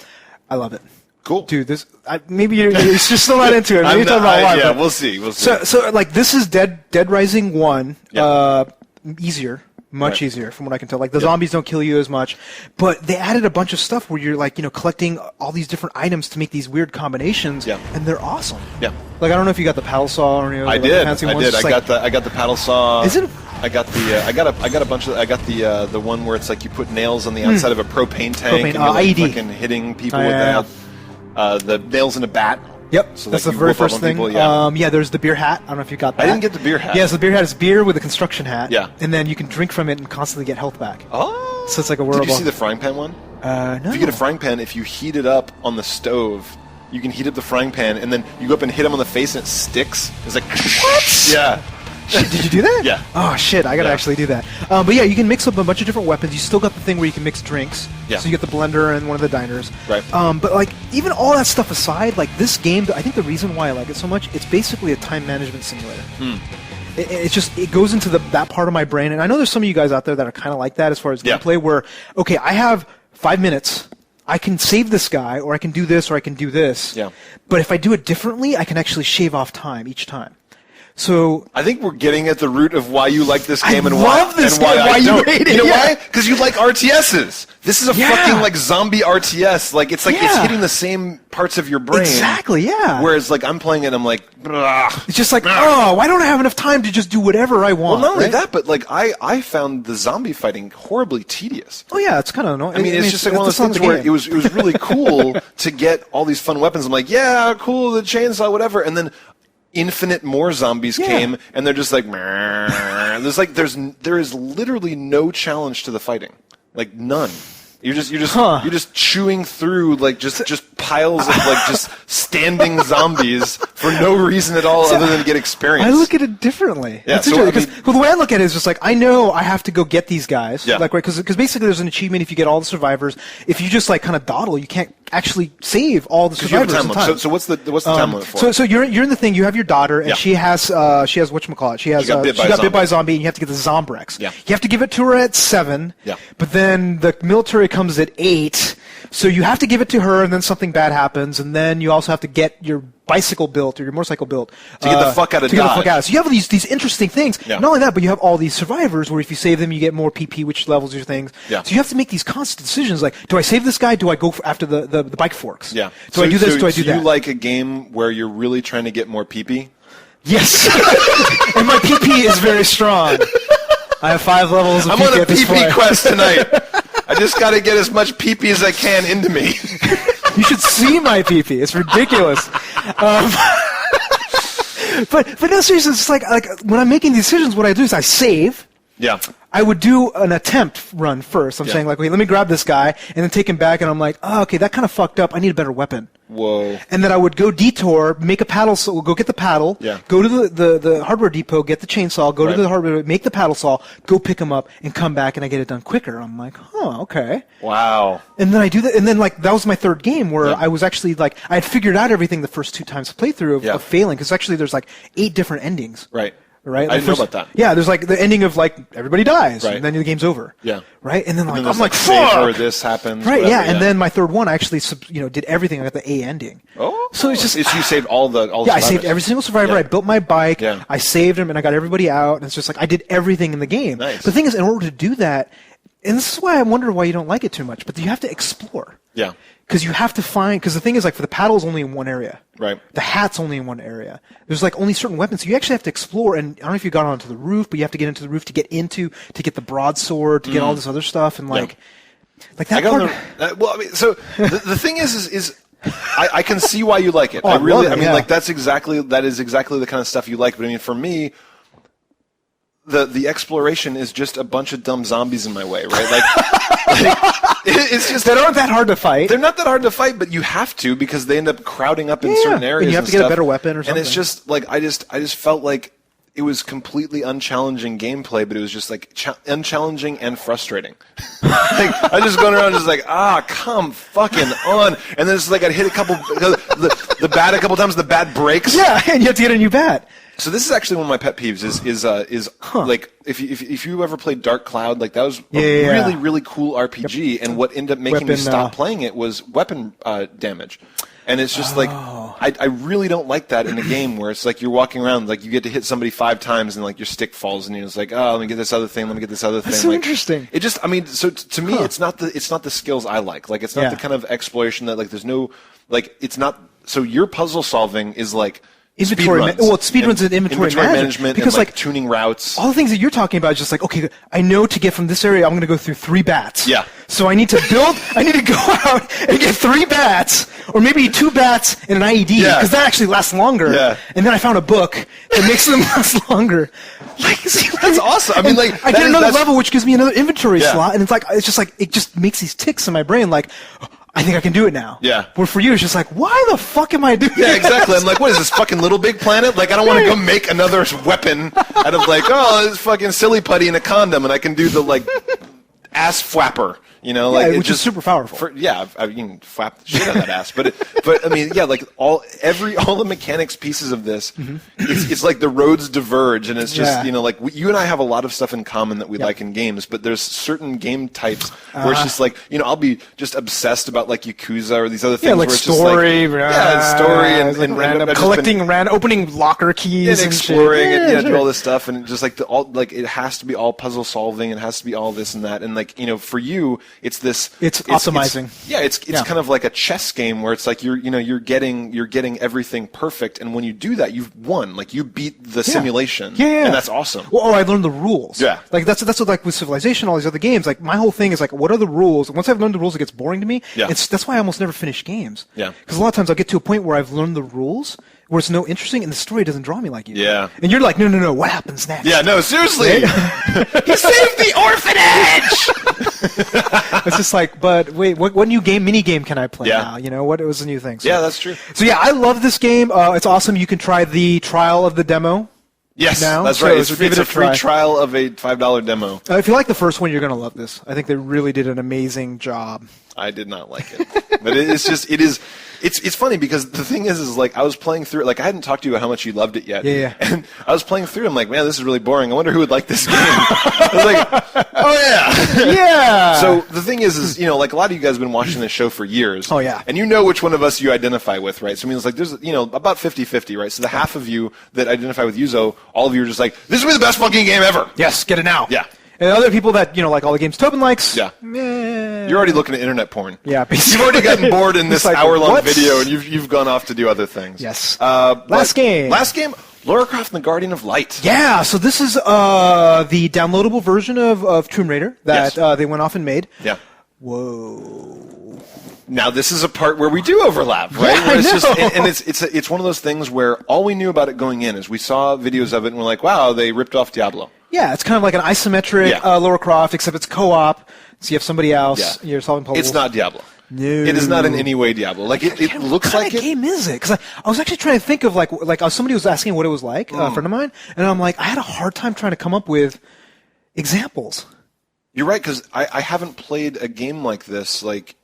I love it.
Cool.
Dude, maybe you're just still not into it. Maybe you're talking about why.
Yeah, we'll see.
So, like, this is Dead Rising 1, easier. Much easier, from what I can tell. Like, the zombies don't kill you as much, but they added a bunch of stuff where you're like, collecting all these different items to make these weird combinations, and they're awesome. Yeah. Like, I don't know if you got the paddle saw or any
I did. I got the paddle saw.
Is it?
I got a bunch of. I got the one where it's like you put nails on the outside of a propane tank and you're like fucking hitting people with that. The nails in a bat.
Yep, so that's the very first thing. People, there's the beer hat. I don't know if you got that.
I didn't get the beer hat.
Yeah, so the beer hat is beer with a construction hat.
Yeah.
And then you can drink from it and constantly get health back.
Oh.
So it's like a wearable.
Did you see the frying pan one?
No.
If you get a frying pan, if you heat it up on the stove, you can heat up the frying pan, and then you go up and hit them on the face, and it sticks. It's like, what? Yeah.
Shit, did you do that?
Yeah.
Oh, shit, I gotta actually do that. But yeah, you can mix up a bunch of different weapons. You still got the thing where you can mix drinks.
Yeah.
So you get the blender and one of the diners.
Right.
But like, even all that stuff aside, like this game, I think the reason why I like it so much, it's basically a time management simulator. It goes into that part of my brain, and I know there's some of you guys out there that are kind of like that as far as gameplay, where, okay, I have 5 minutes, I can save this guy, or I can do this, or I can do this.
Yeah.
But if I do it differently, I can actually shave off time each time. So
I think we're getting at the root of why you like this game and
why you hate it.
You know why? Because you like RTSs. This is a fucking like zombie RTS. Like it's it's hitting the same parts of your brain.
Exactly. Yeah.
Whereas like I'm playing it, I'm like,
it's just like, why don't I have enough time to just do whatever I want?
Well, not only that, but like I found the zombie fighting horribly tedious.
Oh yeah, it's kind of annoying.
I mean, it's just like one of those things where it was really cool to get all these fun weapons. I'm like, yeah, cool, the chainsaw, whatever, and then infinite more zombies came, and they're just like, there is literally no challenge to the fighting, like none. You're just chewing through like just piles of like just standing zombies for no reason at all other than to get experience.
I look at it differently.
Yeah,
because the way I look at it is just like, I know I have to go get these guys. Yeah. Like, right, because basically there's an achievement if you get all the survivors. If you just like kind of dawdle, you can't actually save all the survivors in time.
So what's the time limit for?
So you're in the thing. You have your daughter, and she has whatchamacallit. She got bit by a zombie, and you have to get the Zombrex.
Yeah.
You have to give it to her at 7. Yeah. But then the military comes at 8. So you have to give it to her, and then something bad happens, and then you also have to get your bicycle built or your motorcycle built
to get the fuck out of Dodge.
So you have these interesting things. Yeah. Not only that, but you have all these survivors where if you save them, you get more PP, which levels your things. Yeah. So you have to make these constant decisions like, do I save this guy? Do I go after the bike forks?
Yeah.
Do I do this? Do I do that?
Do you like a game where you're really trying to get more PP?
Yes. And my PP is very strong. I have 5 levels of PP.
I'm on a PP quest tonight. I just got to get as much PP as I can into me.
You should see my PP. It's ridiculous. But no, seriously, it's like when I'm making decisions, what I do is I save.
Yeah.
I would do an attempt run first. I'm saying like, wait, let me grab this guy and then take him back, and I'm like, oh, okay, that kind of fucked up. I need a better weapon.
Whoa.
And then I would go detour, make a paddle saw, go get the paddle, go to the hardware depot, get the chainsaw, go to the hardware, make the paddle saw, go pick him up, and come back, and I get it done quicker. I'm like, okay.
Wow.
And then I do that, and then like that was my third game where I was actually like, I had figured out everything the first 2 times playthrough of failing, because actually there's like 8 different endings.
Right.
Right?
I didn't know about that.
Yeah, there's like the ending of like everybody dies, and then the game's over.
Yeah.
Right? And then like, I'm like,
fuck! Where this happens.
Right, whatever, and then my third one, I actually did everything. I got the A ending.
Oh.
So it's just...
you saved all the survivors.
I saved every single survivor. I built my bike. I saved him, and I got everybody out. And it's just like, I did everything in the game.
Nice.
The thing is, in order to do that, and this is why I wonder why you don't like it too much, but you have to explore.
Yeah.
Because you have to find, because the thing is, like, for the paddle's only in one area.
Right.
The hat's only in one area. There's, like, only certain weapons. So you actually have to explore, and I don't know if you got onto the roof, but you have to get into the roof to get the broadsword, to get all this other stuff, and, like, like that part.
Well, I mean, so the thing is I can see why you like it.
Oh, I mean,
like, that is exactly the kind of stuff you like, but I mean, for me, the exploration is just a bunch of dumb zombies in my way, right? Like it's just
they aren't that hard to fight.
They're not that hard to fight, but you have to because they end up crowding up in certain areas.
And you have to get a better weapon or something.
And it's just like I just felt like it was completely unchallenging gameplay, but it was just like unchallenging and frustrating. Like I just going around just like come fucking on, and then it's like I'd hit a couple the bat a couple times, the bat breaks.
Yeah, and you have to get a new bat.
So this is actually one of my pet peeves is like if you ever played Dark Cloud, like that was a really, really cool RPG, and what ended up making me stop playing it was weapon damage. And it's just like I really don't like that in a game where it's like you're walking around, like you get to hit somebody 5 times and like your stick falls and you're just like, let me get this other thing,
That's so interesting.
It just, I mean, so to me it's not the skills I like. Like it's not the kind of exploration that like there's no like it's not. So your puzzle solving is like
inventory speedruns and inventory
management
because
and, like tuning routes.
All the things that you're talking about is just like, okay, I know to get from this area I'm going to go through 3 bats.
Yeah.
So I need to go out and get 3 bats or maybe 2 bats and an IED because that actually lasts longer.
Yeah.
And then I found a book that makes them last longer. Like,
that's awesome. I mean, like
I get another level which gives me another inventory slot, and it's just like it just makes these ticks in my brain like, I think I can do it now.
Yeah.
Where for you, it's just like, why the fuck am I doing this?
Yeah, exactly. I'm like, what is this, fucking Little Big Planet? Like, I don't want to go make another weapon out of like, this fucking silly putty and a condom, and I can do the, like, ass flapper. You know, like
which is super powerful.
You can flap the shit out of that ass. But I mean, like all the mechanics pieces of this, it's like the roads diverge, and it's just like you and I have a lot of stuff in common that we like in games. But there's certain game types where it's just like I'll be just obsessed about like Yakuza or these other things.
Yeah, like
where it's
story,
story and
random collecting opening locker keys
and exploring and do all this stuff, and just like it has to be all puzzle solving, it has to be all this and that, and like for you. It's
optimizing.
It's kind of like a chess game where it's like you're getting everything perfect, and when you do that, you've won. Like you beat the simulation.
Yeah.
And that's awesome.
Well, I learned the rules.
Yeah.
Like that's what like with Civilization, all these other games. Like my whole thing is like, what are the rules? Once I've learned the rules, it gets boring to me.
Yeah.
That's why I almost never finish games.
Yeah.
Because a lot of times I'll get to a point where I've learned the rules, where it's no interesting, and the story doesn't draw me like you.
Yeah.
And you're like, no, what happens next?
Yeah, no, seriously. He saved the orphanage!
It's just like, but wait, what new mini game can I play now? What was the new thing? So,
yeah, that's true.
So I love this game. It's awesome. You can try the trial of the demo.
Yes,
now.
That's right. It's a free trial of a $5 demo.
If you like the first one, you're going to love this. I think they really did an amazing job.
I did not like it. But it's funny because the thing is like I was playing through it, like I hadn't talked to you about how much you loved it yet.
Yeah.
And I was playing through it, I'm like, man, this is really boring. I wonder who would like this game. I was like, oh yeah.
Yeah.
So the thing is like a lot of you guys have been watching this show for years.
Oh yeah.
And which one of us you identify with, right? So I mean it's like there's about 50-50, right? So the half of you that identify with Yuzo, all of you are just like, this will be the best fucking game ever.
Yes, get it now.
Yeah.
And other people that, like all the games Tobin likes.
Yeah. You're already looking at internet porn.
Yeah, basically.
You've already gotten bored in this hour-long video, and you've gone off to do other things.
Yes.
Last game, Lara Croft and the Guardian of Light.
Yeah, so this is the downloadable version of Tomb Raider that they went off and made.
Yeah.
Whoa.
Now this is a part where we do overlap, right?
Yeah, I know.
It's one of those things where all we knew about it going in is we saw videos of it and we're like, wow, they ripped off Diablo.
Yeah, it's kind of like an isometric Lara Croft, except it's co-op. So you have somebody else. You're solving puzzles.
It's not Diablo.
No.
It is not in any way Diablo. Like it looks like it.
What game is it? Because I was actually trying to think of like somebody was asking what it was like, a friend of mine, and I'm like, I had a hard time trying to come up with examples.
You're right, because I haven't played a game like this. Like,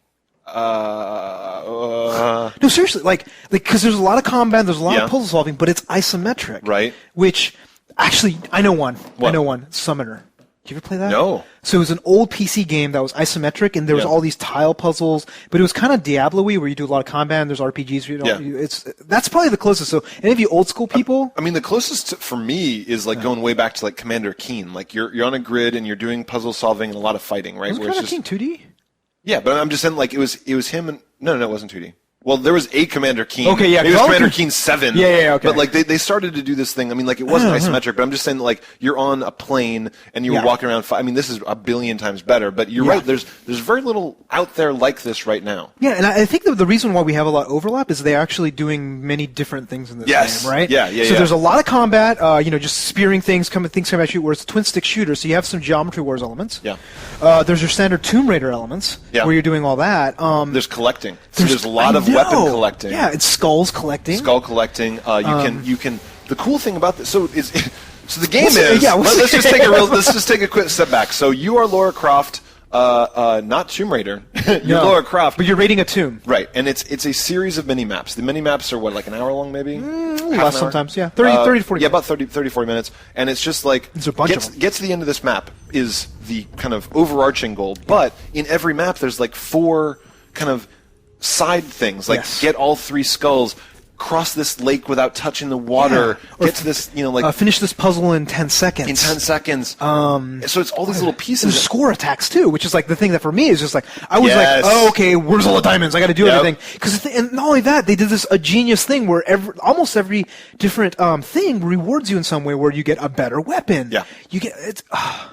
no, seriously, like because there's a lot of combat, there's a lot of puzzle solving, but it's isometric,
right?
Which actually, I know one.
What?
I know one. Summoner. Did you ever play that?
No.
So it was an old PC game that was isometric, and there was all these tile puzzles, but it was kind of Diablo-y, where you do a lot of combat, and there's RPGs. That's probably the closest. So any of you old school people?
I mean, the closest for me is like going way back to like Commander Keen. Like you're on a grid and you're doing puzzle solving and a lot of fighting, right?
Was Commander Keen 2D?
Yeah, but I'm just saying, like, it was him and no, it wasn't 2D. Well, there was a Commander Keen.
Okay, yeah.
It was Commander Keen 7.
Yeah, okay.
But, like, they started to do this thing. I mean, like, it wasn't isometric, but I'm just saying, like, you're on a plane and you were walking around. I mean, this is a billion times better, but you're right. There's very little out there like this right now.
Yeah, and I think the reason why we have a lot of overlap is they're actually doing many different things in this game, right?
Yeah.
So there's a lot of combat, just spearing things come at you, where it's a twin-stick shooter, so you have some Geometry Wars elements.
Yeah.
There's your standard Tomb Raider elements, where you're doing all that.
There's collecting. So there's a lot of weapon collecting.
Yeah, it's skulls collecting.
Skull collecting. You can. The cool thing about this, so the game is. Yeah, let's just take a quick step back. So you are Lara Croft, not Tomb Raider. You're Lara Croft,
but you're raiding a tomb.
Right, and it's a series of mini maps. The mini maps are what, like an hour long, maybe?
Less sometimes, yeah. 30 to 40.
Yeah, about 30, 40 minutes, and it's just like
there's a bunch of them.
Get to the end of this map is the kind of overarching goal, but in every map there's like 4 kind of side things, like get all 3 skulls, cross this lake without touching the water, get to this,
finish this puzzle in 10 seconds.
In 10 seconds. So it's all these little pieces.
There's score attacks too, which is like the thing that for me is just like, I was like, oh, okay, where's all the diamonds? I got to do everything. And not only that, they did this a genius thing where almost every different thing rewards you in some way, where you get a better weapon.
Yeah.
You get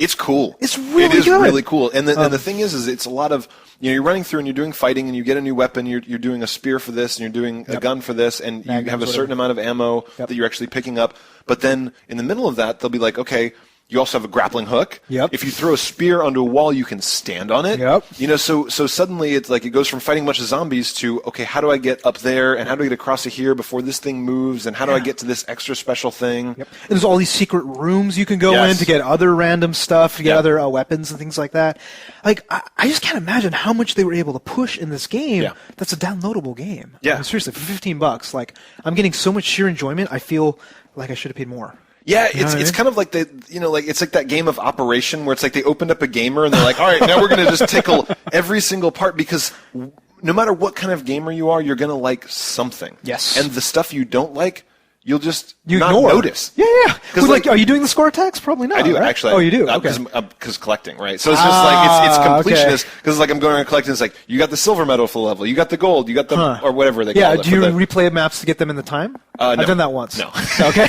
it's cool.
It's really good.
It is really cool. And the thing is it's a lot of, you're running through and you're doing fighting and you get a new weapon. You're doing a spear for this and you're doing a gun for this, and you have a certain amount of ammo that you're actually picking up. But then in the middle of that, they'll be like, okay, you also have a grappling hook.
Yep.
If you throw a spear onto a wall, you can stand on it.
Yep.
So suddenly it's like it goes from fighting a bunch of zombies to, okay, how do I get up there and how do I get across to here before this thing moves and how do I get to this extra special thing?
Yep. And there's all these secret rooms you can go in to get other random stuff, to get other weapons and things like that. Like, I just can't imagine how much they were able to push in this game. Yeah. That's a downloadable game.
Yeah.
I mean, seriously, for $15, like, I'm getting so much sheer enjoyment, I feel like I should have paid more.
Yeah, it's kind of like it's like that game of Operation where it's like they opened up a gamer and they're like, all right, now we're going to just tickle every single part, because no matter what kind of gamer you are, you're going to like something.
Yes.
And the stuff you don't like, you'll just not
ignore.
Notice.
Yeah. Because like, are you doing the score attacks? Probably not.
I do,
right?
actually.
Oh, you do? Okay.
Because collecting, right? So it's just like, it's completionist, because it's like I'm going around collecting, it's like, you got the silver medal for the level, you got the gold, you got the, or whatever they call it.
Yeah, do you replay maps to get them in the time?
No.
I've done that once.
No.
Okay.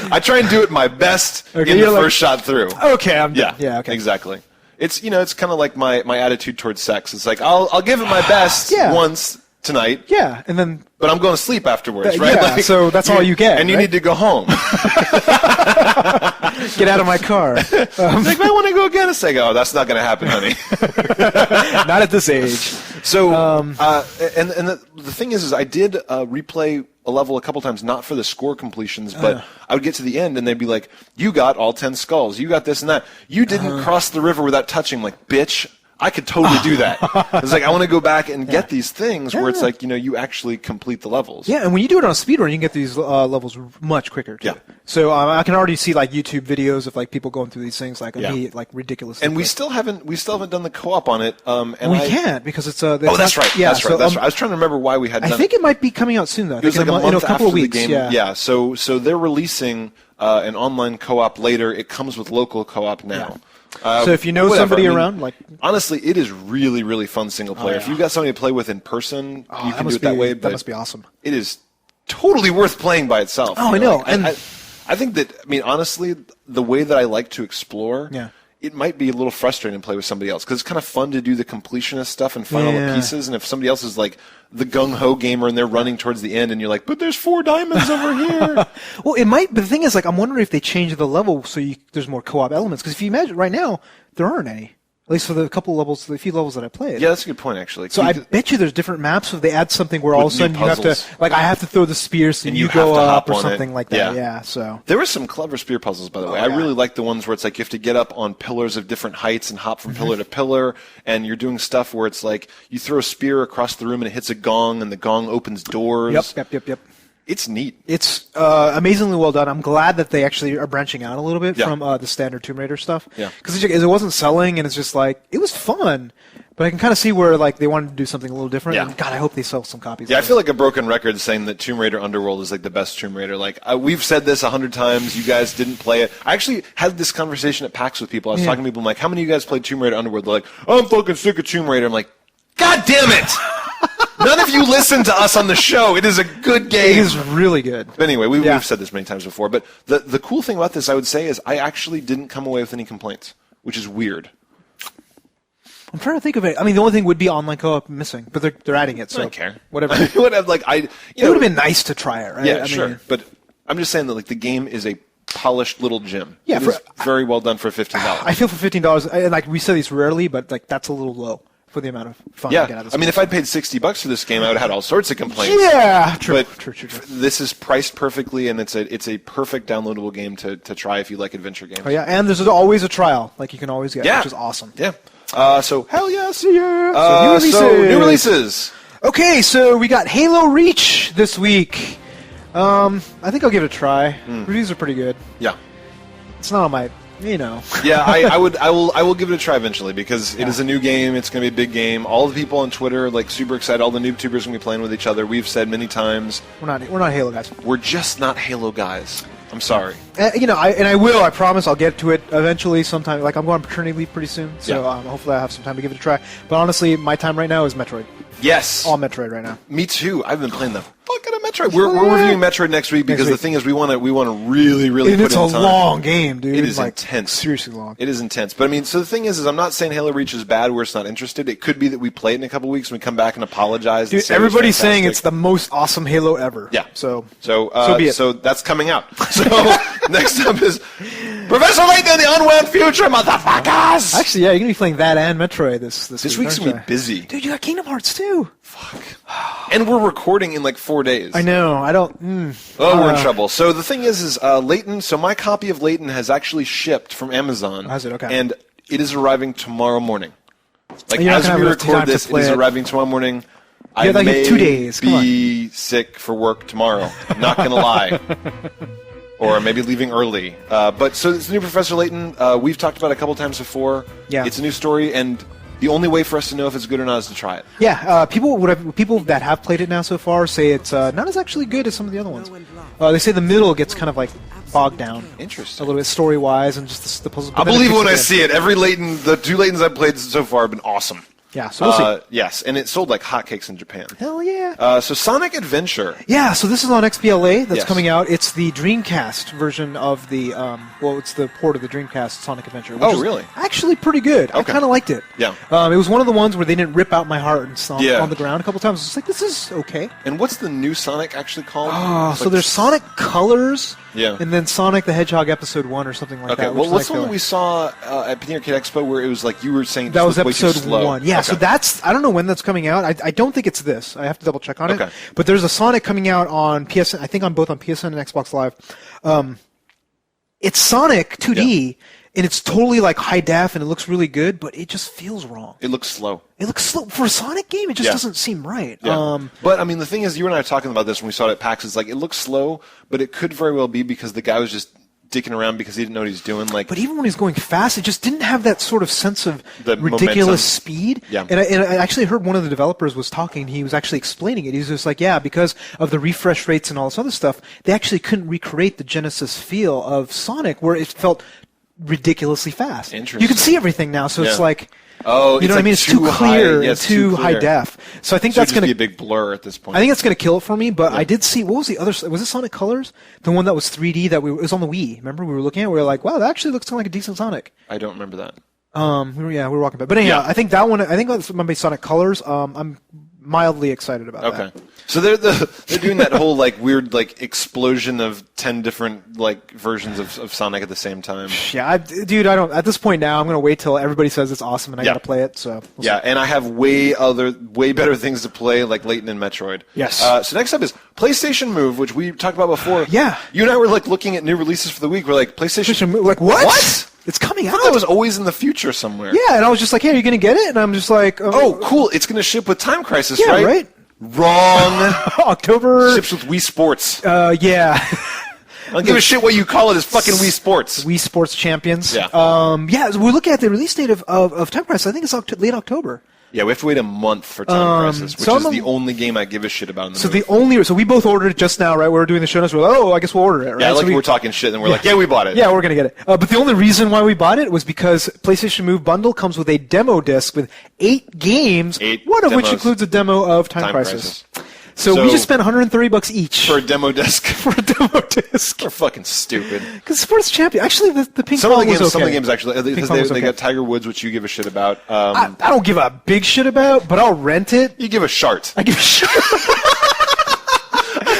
I try and do it my best in the first shot through.
Okay,
Yeah, okay. Exactly. It's, it's kind of like my attitude towards sex. It's like, I'll give it my best once tonight.
Yeah, and then...
But I'm going to sleep afterwards, right?
Yeah,
like,
so that's all you get,
and you need to go home.
Get out of my car.
Like, I want to go again. It's like, oh, that's not going to happen, honey.
Not at this age.
So, and the thing is I did replay a level a couple times, not for the score completions, but I would get to the end and they'd be like, you got all 10 skulls, you got this and that. You didn't cross the river without touching. Like, bitch, I could totally do that. It's like, I want to go back and get these things where it's like, you actually complete the levels.
Yeah, and when you do it on speedrun, you can get these levels much quicker, too. Yeah. So I can already see, like, YouTube videos of, like, people going through these things, like, like ridiculous.
And we still haven't done the co-op on it. And
we can't, because it's
that's right. Yeah, that's right. I was trying to remember why we hadn't done it.
I think it might be coming out soon, though.
It was like a month
couple of weeks.
The game. Yeah. So they're releasing an online co-op later. It comes with local co-op now. Yeah.
So if you know somebody around, like,
honestly, it is really, really fun single player. If you've got somebody to play with in person, you can do it that way. But
that must be awesome.
It is totally worth playing by itself.
Oh, I know.
Like, and I think that, honestly, the way that I like to explore, it might be a little frustrating to play with somebody else, because it's kind of fun to do the completionist stuff and find all the pieces. And if somebody else is like the gung-ho gamer and they're running towards the end and you're like, but there's 4 diamonds over here.
Well, it might, but the thing is, like, I'm wondering if they change the level so there's more co-op elements. Because if you imagine right now, there aren't any. At least for the few levels that I played.
Yeah, that's a good point, actually.
So I bet you there's different maps if they add something where all of a sudden you have to, like, I have to throw the spear so you go up or something like that. Yeah, so.
There were some clever spear puzzles, by the way. I really like the ones where it's like you have to get up on pillars of different heights and hop from pillar to pillar, and you're doing stuff where it's like you throw a spear across the room and it hits a gong and the gong opens doors.
Yep.
It's neat.
It's amazingly well done. I'm glad that they actually are branching out a little bit from the standard Tomb Raider stuff.
Yeah.
Because it wasn't selling, and it's just like, it was fun. But I can kind of see where like they wanted to do something a little different.
Yeah.
And God, I hope they sell some copies.
Yeah, I feel like a broken record saying that Tomb Raider Underworld is like the best Tomb Raider. Like we've said this 100 times. You guys didn't play it. I actually had this conversation at PAX with people. I was talking to people. I'm like, how many of you guys played Tomb Raider Underworld? They're like, I'm fucking sick of Tomb Raider. I'm like, God damn it! None of you listen to us on the show. It is a good game.
It is really good.
But anyway, we've said this many times before. But the cool thing about this, I would say, is I actually didn't come away with any complaints, which is weird.
I'm trying to think of it. I mean, the only thing would be online co-op missing, but they're adding it, so
I don't care.
Whatever.
It would have
been nice to try it, right?
Yeah, sure. But I'm just saying that like the game is a polished little gem.
Yeah,
it is very well done for $15.
I feel for $15, and like we say this rarely, but like that's a little low for the amount of fun I get out of this.
I mean, if I'd paid $60 for this game, I would have had all sorts of complaints.
Yeah, true.
This is priced perfectly, and it's a perfect downloadable game to try if you like adventure games.
Oh yeah, and there's always a trial, like you can always get, which is awesome.
Yeah. So hell yes.
Yeah.
So new releases.
Okay, so we got Halo Reach this week. I think I'll give it a try. Reviews are pretty good.
Yeah.
It's not on my, you know.
Yeah, I will give it a try eventually because it is a new game. It's going to be a big game. All the people on Twitter are like super excited. All the NooBTooBers are going to be playing with each other. We've said many times
we're not Halo guys.
We're just not Halo guys. I'm sorry.
I promise I'll get to it eventually sometime. Like, I'm going on paternity leave pretty soon, so hopefully I have some time to give it a try. But honestly, my time right now is Metroid.
Yes.
All Metroid right now.
Me too. I've been playing the fuck out of Metroid. We're reviewing Metroid next week because the thing is we want to really put in time.
It's a long game, dude.
It is intense.
Seriously long.
It is intense. But I mean, so the thing is I'm not saying Halo Reach is bad where it's not interested. It could be that we play it in a couple weeks and we come back and apologize.
Dude, everybody's saying it's the most awesome Halo ever.
Yeah.
So
be it. So that's coming out. So next up is Professor Layton in the Unwound Future, motherfuckers!
Actually, yeah, you're going to be playing that and Metroid this
week's going to be busy.
Dude, you got Kingdom Hearts too.
Fuck. And we're recording in like 4 days.
I know. I don't...
we're in trouble. So the thing is Layton, so my copy of Layton has actually shipped from Amazon.
Has it? Okay.
And it is arriving tomorrow morning. Like,
you're
as we record this, it is arriving tomorrow morning. I
like
may
2 days.
be sick for work tomorrow. I'm not going to lie. Or maybe leaving early. But so it's new Professor Layton. We've talked about it a couple times before. Yeah. It's a new story, and the only way for us to know if it's good or not is to try it.
Yeah. People that have played it now so far say it's not as actually good as some of the other ones. They say the middle gets kind of like bogged down.
Interesting.
A little bit story-wise and just the puzzle.
I'll believe it when I see it. Every Layton, the 2 Laytons I've played so far have been awesome.
Yeah, so we'll see.
Yes, and it sold like hotcakes in Japan.
Hell yeah.
So Sonic Adventure.
Yeah, so this is on XBLA that's coming out. It's the Dreamcast version of the, it's the port of the Dreamcast Sonic Adventure. Which is
really?
Actually pretty good. Okay. I kind of liked it.
Yeah.
It was one of the ones where they didn't rip out my heart and stomp on the ground a couple times. It's like, this is okay.
And what's the new Sonic actually called?
So there's Sonic Colors.
Yeah.
And then Sonic the Hedgehog Episode 1 or something like that.
Okay, well, what's the one that we saw at Penny Arcade Expo where it was like you were saying
that was Episode
slow.
1. Yeah, so that's, I don't know when that's coming out. I don't think it's this. I have to double check on it. But there's a Sonic coming out on PSN, I think on both on PSN and Xbox Live. It's Sonic 2D, and it's totally like high def, and it looks really good, but it just feels wrong.
It looks slow.
It looks slow. For a Sonic game, it just doesn't seem right.
Yeah. But, I mean, the thing is, you and I were talking about this when we saw it at PAX. It's like, it looks slow, but it could very well be because the guy was just dicking around because he didn't know what he was doing. Like,
but even when he's going fast, it just didn't have that sort of sense of ridiculous
momentum.
Speed.
Yeah.
And I actually heard one of the developers was talking. He was actually explaining it. He was just like, yeah, because of the refresh rates and all this other stuff, they actually couldn't recreate the Genesis feel of Sonic, where it felt ridiculously fast.
Interesting.
You can see everything now, so it's like...
Oh,
you know what I mean? It's too clear and too high def. So I think that's going to
be a big blur at this point.
I think that's going to kill it for me. But I did see, what was the other? Was it Sonic Colors? The one that was 3D that it was on the Wii. Remember we were looking at? We were like, wow, that actually looks kind of like a decent Sonic.
I don't remember that.
We were walking back. But anyhow, I think that one. I think that's maybe Sonic Colors. I'm mildly excited about that.
Okay. So they're doing that whole like weird like explosion of 10 different like versions of Sonic at the same time.
Yeah, dude, I don't. At this point now, I'm gonna wait till everybody says it's awesome and I gotta play it. So
we'll see. And I have way better things to play like Layton and Metroid.
Yes.
So next up is PlayStation Move, which we talked about before.
Yeah.
You and I were like looking at new releases for the week. We're like PlayStation
Move. Like what?
What?
It's coming out.
I thought it was always in the future somewhere.
Yeah, and I was just like, hey, are you gonna get it? And I'm just like,
oh, cool! It's gonna ship with Time Crisis,
right?
Right. Wrong.
October.
Ships with Wii Sports.
Yeah.
I don't give a shit what you call it. It's fucking Wii Sports.
Wii Sports Champions.
Yeah.
Yeah. We're looking at the release date of Time Crisis. I think it's late October.
Yeah, we have to wait a month for Time Crisis, which is the only game I give a shit about in the movie.
So we both ordered it just now, right? We were doing the show notes. We're like, I guess we'll order it, right?
Yeah,
so
we're talking shit, and we're like, yeah, we bought it.
Yeah, we're going to get it. But the only reason why we bought it was because PlayStation Move Bundle comes with a demo disc with 8 games, one of which includes a demo of Time Crisis. So we just spent $130 each.
For a demo disc.
For a demo disc.
We're fucking stupid.
Because Sports Champion, actually, the ping pong was okay.
Some of the games actually, because they got Tiger Woods, which you give a shit about.
I don't give a big shit about, but I'll rent it.
You give a shart.
I give a shart.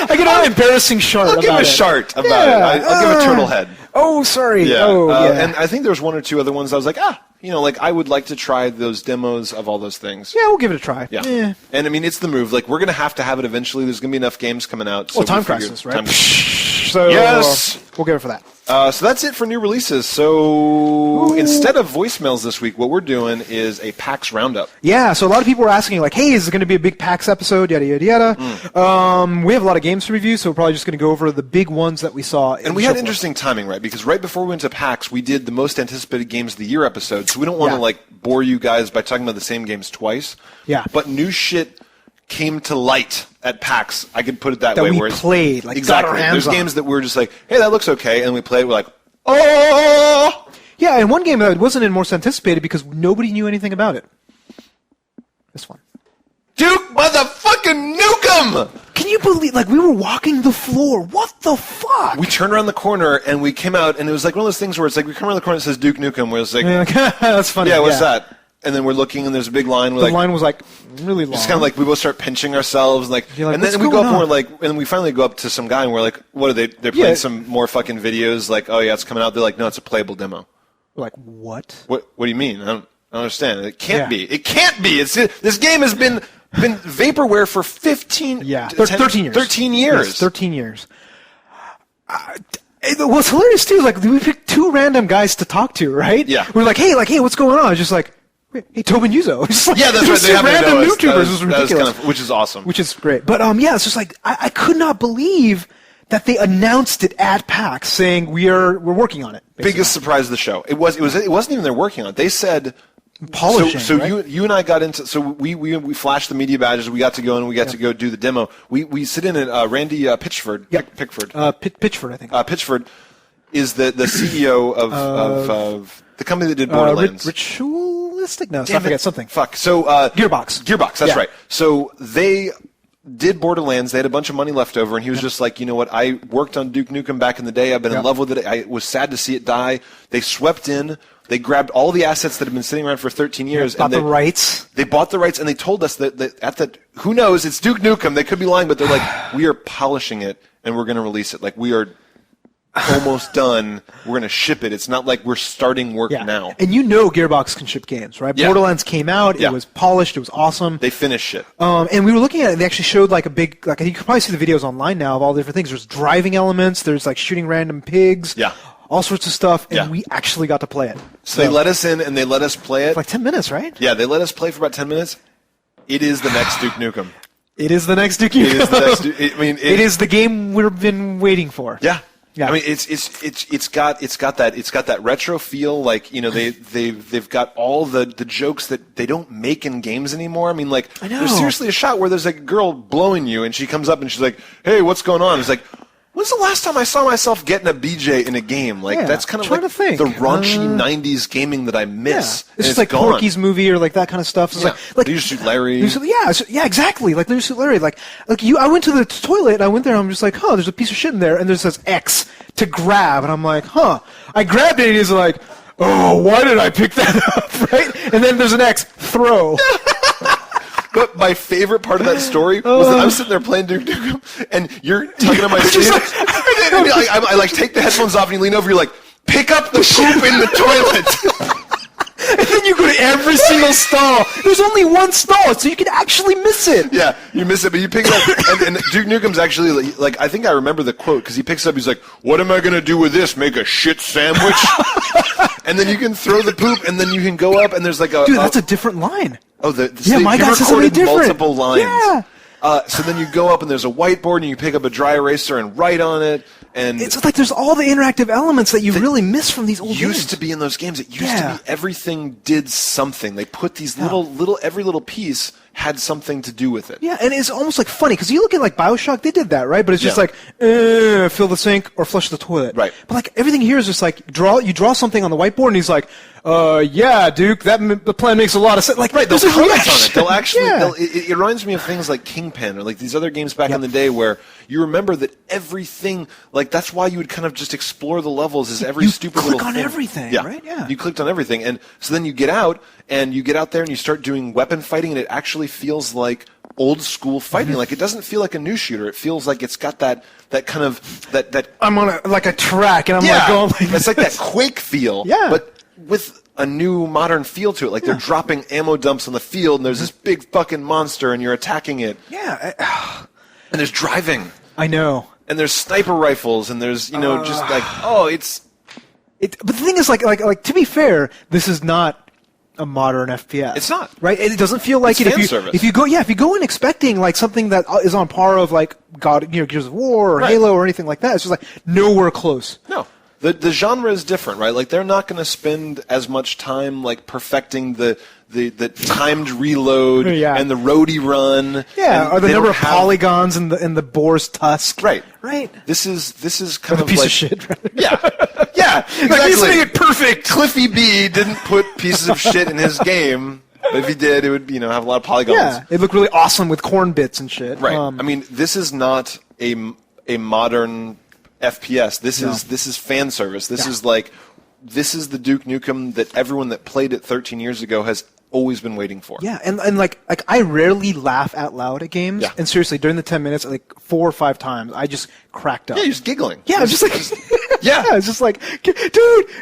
I get an embarrassing shart about it.
I'll give a shart about it. I'll give a turtle head.
Oh, sorry.
Yeah.
Yeah.
And I think there was 1 or 2 other ones I was like, I would like to try those demos of all those things.
Yeah, we'll give it a try.
Yeah. And I mean, it's the move. Like, we're going to have it eventually. There's going to be enough games coming out. So
Time Crisis, right?
So, yes.
We'll give it for that.
So that's it for new releases. So instead of voicemails this week, what we're doing is a PAX roundup.
Yeah, so a lot of people were asking, like, hey, is it going to be a big PAX episode, yada, yada, yada. We have a lot of games to review, so we're probably just going to go over the big ones that we saw.
And we had interesting timing, right? Because right before we went to PAX, we did the most anticipated games of the year episode, so we don't want to, bore you guys by talking about the same games twice.
Yeah.
But new shit came to light at PAX. I could put it that way.
That we played, like,
exactly.
got our hands
There's
on.
games that we're just like, hey, that looks okay, and we played. We're like, oh.
Yeah, and one game that wasn't in most anticipated because nobody knew anything about it. This one.
Duke motherfucking Nukem!
Can you believe? Like, we were walking the floor. What the fuck?
We turned around the corner and we came out, and it was like one of those things where it's like we come around the corner and it says Duke Nukem, where it's like,
that's funny.
Yeah, what's that? And then we're looking, and there's a big line.
The line was like really long.
It's kind of like we both start pinching ourselves, and then we go up and we're like, and we finally go up to some guy and we're like, what are they? They're playing some more fucking videos. Like, oh yeah, it's coming out. They're like, no, it's a playable demo.
We're like, what?
What do you mean? I don't understand. It can't be. It can't be. This game has been vaporware for 13 years. 13 years.
Yes, 13 years. What's hilarious too is like we picked 2 random guys to talk to, right?
Yeah.
We're like, hey, what's going on? It's just like, hey, Tobin Yuzo. Like,
yeah, that's right. They
random YouTubers. It was ridiculous.
Which is awesome.
Which is great. But it's just like I could not believe that they announced it at PAX, saying we're working on it. Basically.
Biggest surprise of the show. It wasn't even they're working on it. They said.
Polishing,
so
right?
you and I got into we flashed the media badges. We got to go and we got to go do the demo. We sit in at Randy Pitchford. Pickford.
Pitchford, I think.
Pitchford is the CEO of the company that did Borderlands.
Ritualistic? No, I forget something.
Fuck. So Gearbox. That's right. So they did Borderlands. They had a bunch of money left over, and he was just like, you know what? I worked on Duke Nukem back in the day. I've been in love with it. I was sad to see it die. They swept in. They grabbed all the assets that have been sitting around for 13 years.
Bought the rights.
They bought the rights, and they told us that who knows? It's Duke Nukem. They could be lying, but they're like, we are polishing it, and we're going to release it. Like, we are almost done. We're going to ship it. It's not like we're starting work now.
And Gearbox can ship games, right?
Yeah.
Borderlands came out. It was polished. It was awesome.
They finished shit.
And we were looking at it. They actually showed like a big, you can probably see the videos online now of all the different things. There's driving elements. There's like shooting random pigs.
Yeah.
All sorts of stuff, and we actually got to play it.
So they let us in, and they let us play it.
For like 10 minutes, right?
Yeah, they let us play for about 10 minutes. It is the next Duke Nukem.
It is the next Duke Nukem.
It is the next Duke.
It is the game we've been waiting for.
Yeah. I mean, it's got that retro feel. Like, they've got all the jokes that they don't make in games anymore. I mean, like, there's seriously a shot where there's like a girl blowing you, and she comes up and she's like, "Hey, what's going on?" It's like, when's the last time I saw myself getting a BJ in a game? Like, that's kind of like the raunchy 90s gaming that I miss.
Yeah. It's just like gone. Porky's movie or like that kind of stuff. It's like
They used to shoot Larry.
Yeah, exactly. Like, they used to shoot Larry. Like I went to the toilet, and I went there, and I'm just like, there's a piece of shit in there, and there says X to grab, and I'm like, I grabbed it, and he's like, oh, why did I pick that up, right? And then there's an X, throw.
But my favorite part of that story was that I'm sitting there playing Duke Nukem, and you're tugging on my sleeve. I like take the headphones off, and you lean over. You're like, pick up the poop in the toilet.
And then you go to every single stall. There's only one stall, so you can actually miss it.
Yeah, you miss it, but you pick it up. And Duke Nukem's actually like, I think I remember the quote because he picks it up. He's like, "What am I gonna do with this? Make a shit sandwich?" And then you can throw the poop, and then you can go up, and there's like
Dude, that's a different line.
Oh,
my guy says something different.
Multiple lines.
Yeah.
So then you go up and there's a whiteboard and you pick up a dry eraser and write on it. And
it's like there's all the interactive elements that you really miss from these old games.
Used to be in those games. It used to be everything did something. They put these every little piece had something to do with it.
Yeah, and it's almost like funny because you look at like BioShock, they did that, right? But it's just like fill the sink or flush the toilet.
Right.
But like everything here is just like you draw something on the whiteboard and he's like, yeah, Duke, the plan makes a lot of sense. Like,
right, they'll comment on it. They'll actually. It reminds me of things like Kingpin or like these other games back in the day where you remember that everything. Like that's why you would kind of just explore the levels as every stupid little thing.
You click on everything, right? Yeah.
You clicked on everything, and so then you get out and you get out there and you start doing weapon fighting, and it actually feels like old school fighting. Like it doesn't feel like a new shooter. It feels like it's got that kind of that.
I'm on a track, and I'm like going like
it's like that Quake feel.
Yeah.
But with a new modern feel to it. Like they're dropping ammo dumps on the field, and there's this big fucking monster, and you're attacking it.
Yeah.
And there's driving.
I know.
And there's sniper rifles, and there's just like
But the thing is, like to be fair, this is not a modern FPS.
It's not,
right? It doesn't feel like
it's
it. If you go in expecting like something that is on par of like Gears of War or Halo or anything like that, it's just like nowhere close.
No. The genre is different, right? Like they're not going to spend as much time like perfecting the timed reload and the roadie run.
Yeah, or the number of polygons in the boar's tusk.
Right. This is kind of
a piece
like,
of shit. Right?
Yeah, exactly.
Like he's making it perfect.
Cliffy B didn't put pieces of shit in his game. But if he did, it would have a lot of polygons.
Yeah, it looked really awesome with corn bits and shit.
Right. I mean, this is not a modern FPS. This is fan service. This is the Duke Nukem that everyone that played it 13 years ago has always been waiting for.
Yeah, and like I rarely laugh out loud at games. Yeah. And seriously, during the 10 minutes, like 4 or 5 times, I just cracked up.
Yeah, you're just giggling.
Yeah, I was just like, it's just like, dude,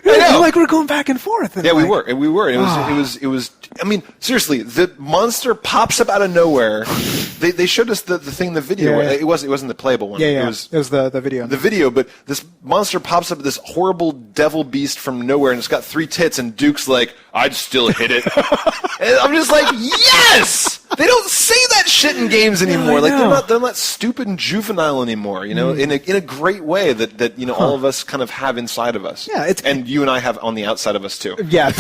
I know.
like we're going back and forth. And
we were. It was. I mean, seriously, the monster pops up out of nowhere. They showed us the thing in the video.
Yeah.
It wasn't the playable one.
Yeah. It was the video.
The video, but this monster pops up, this horrible devil beast from nowhere, and it's got 3 tits, and Duke's like, I'd still hit it. And I'm just like, yes! They don't say that shit in games anymore. Like they're not stupid and juvenile anymore. In a great way that all of us kind of have inside of us.
Yeah,
and you and I have on the outside of us too.
Yeah,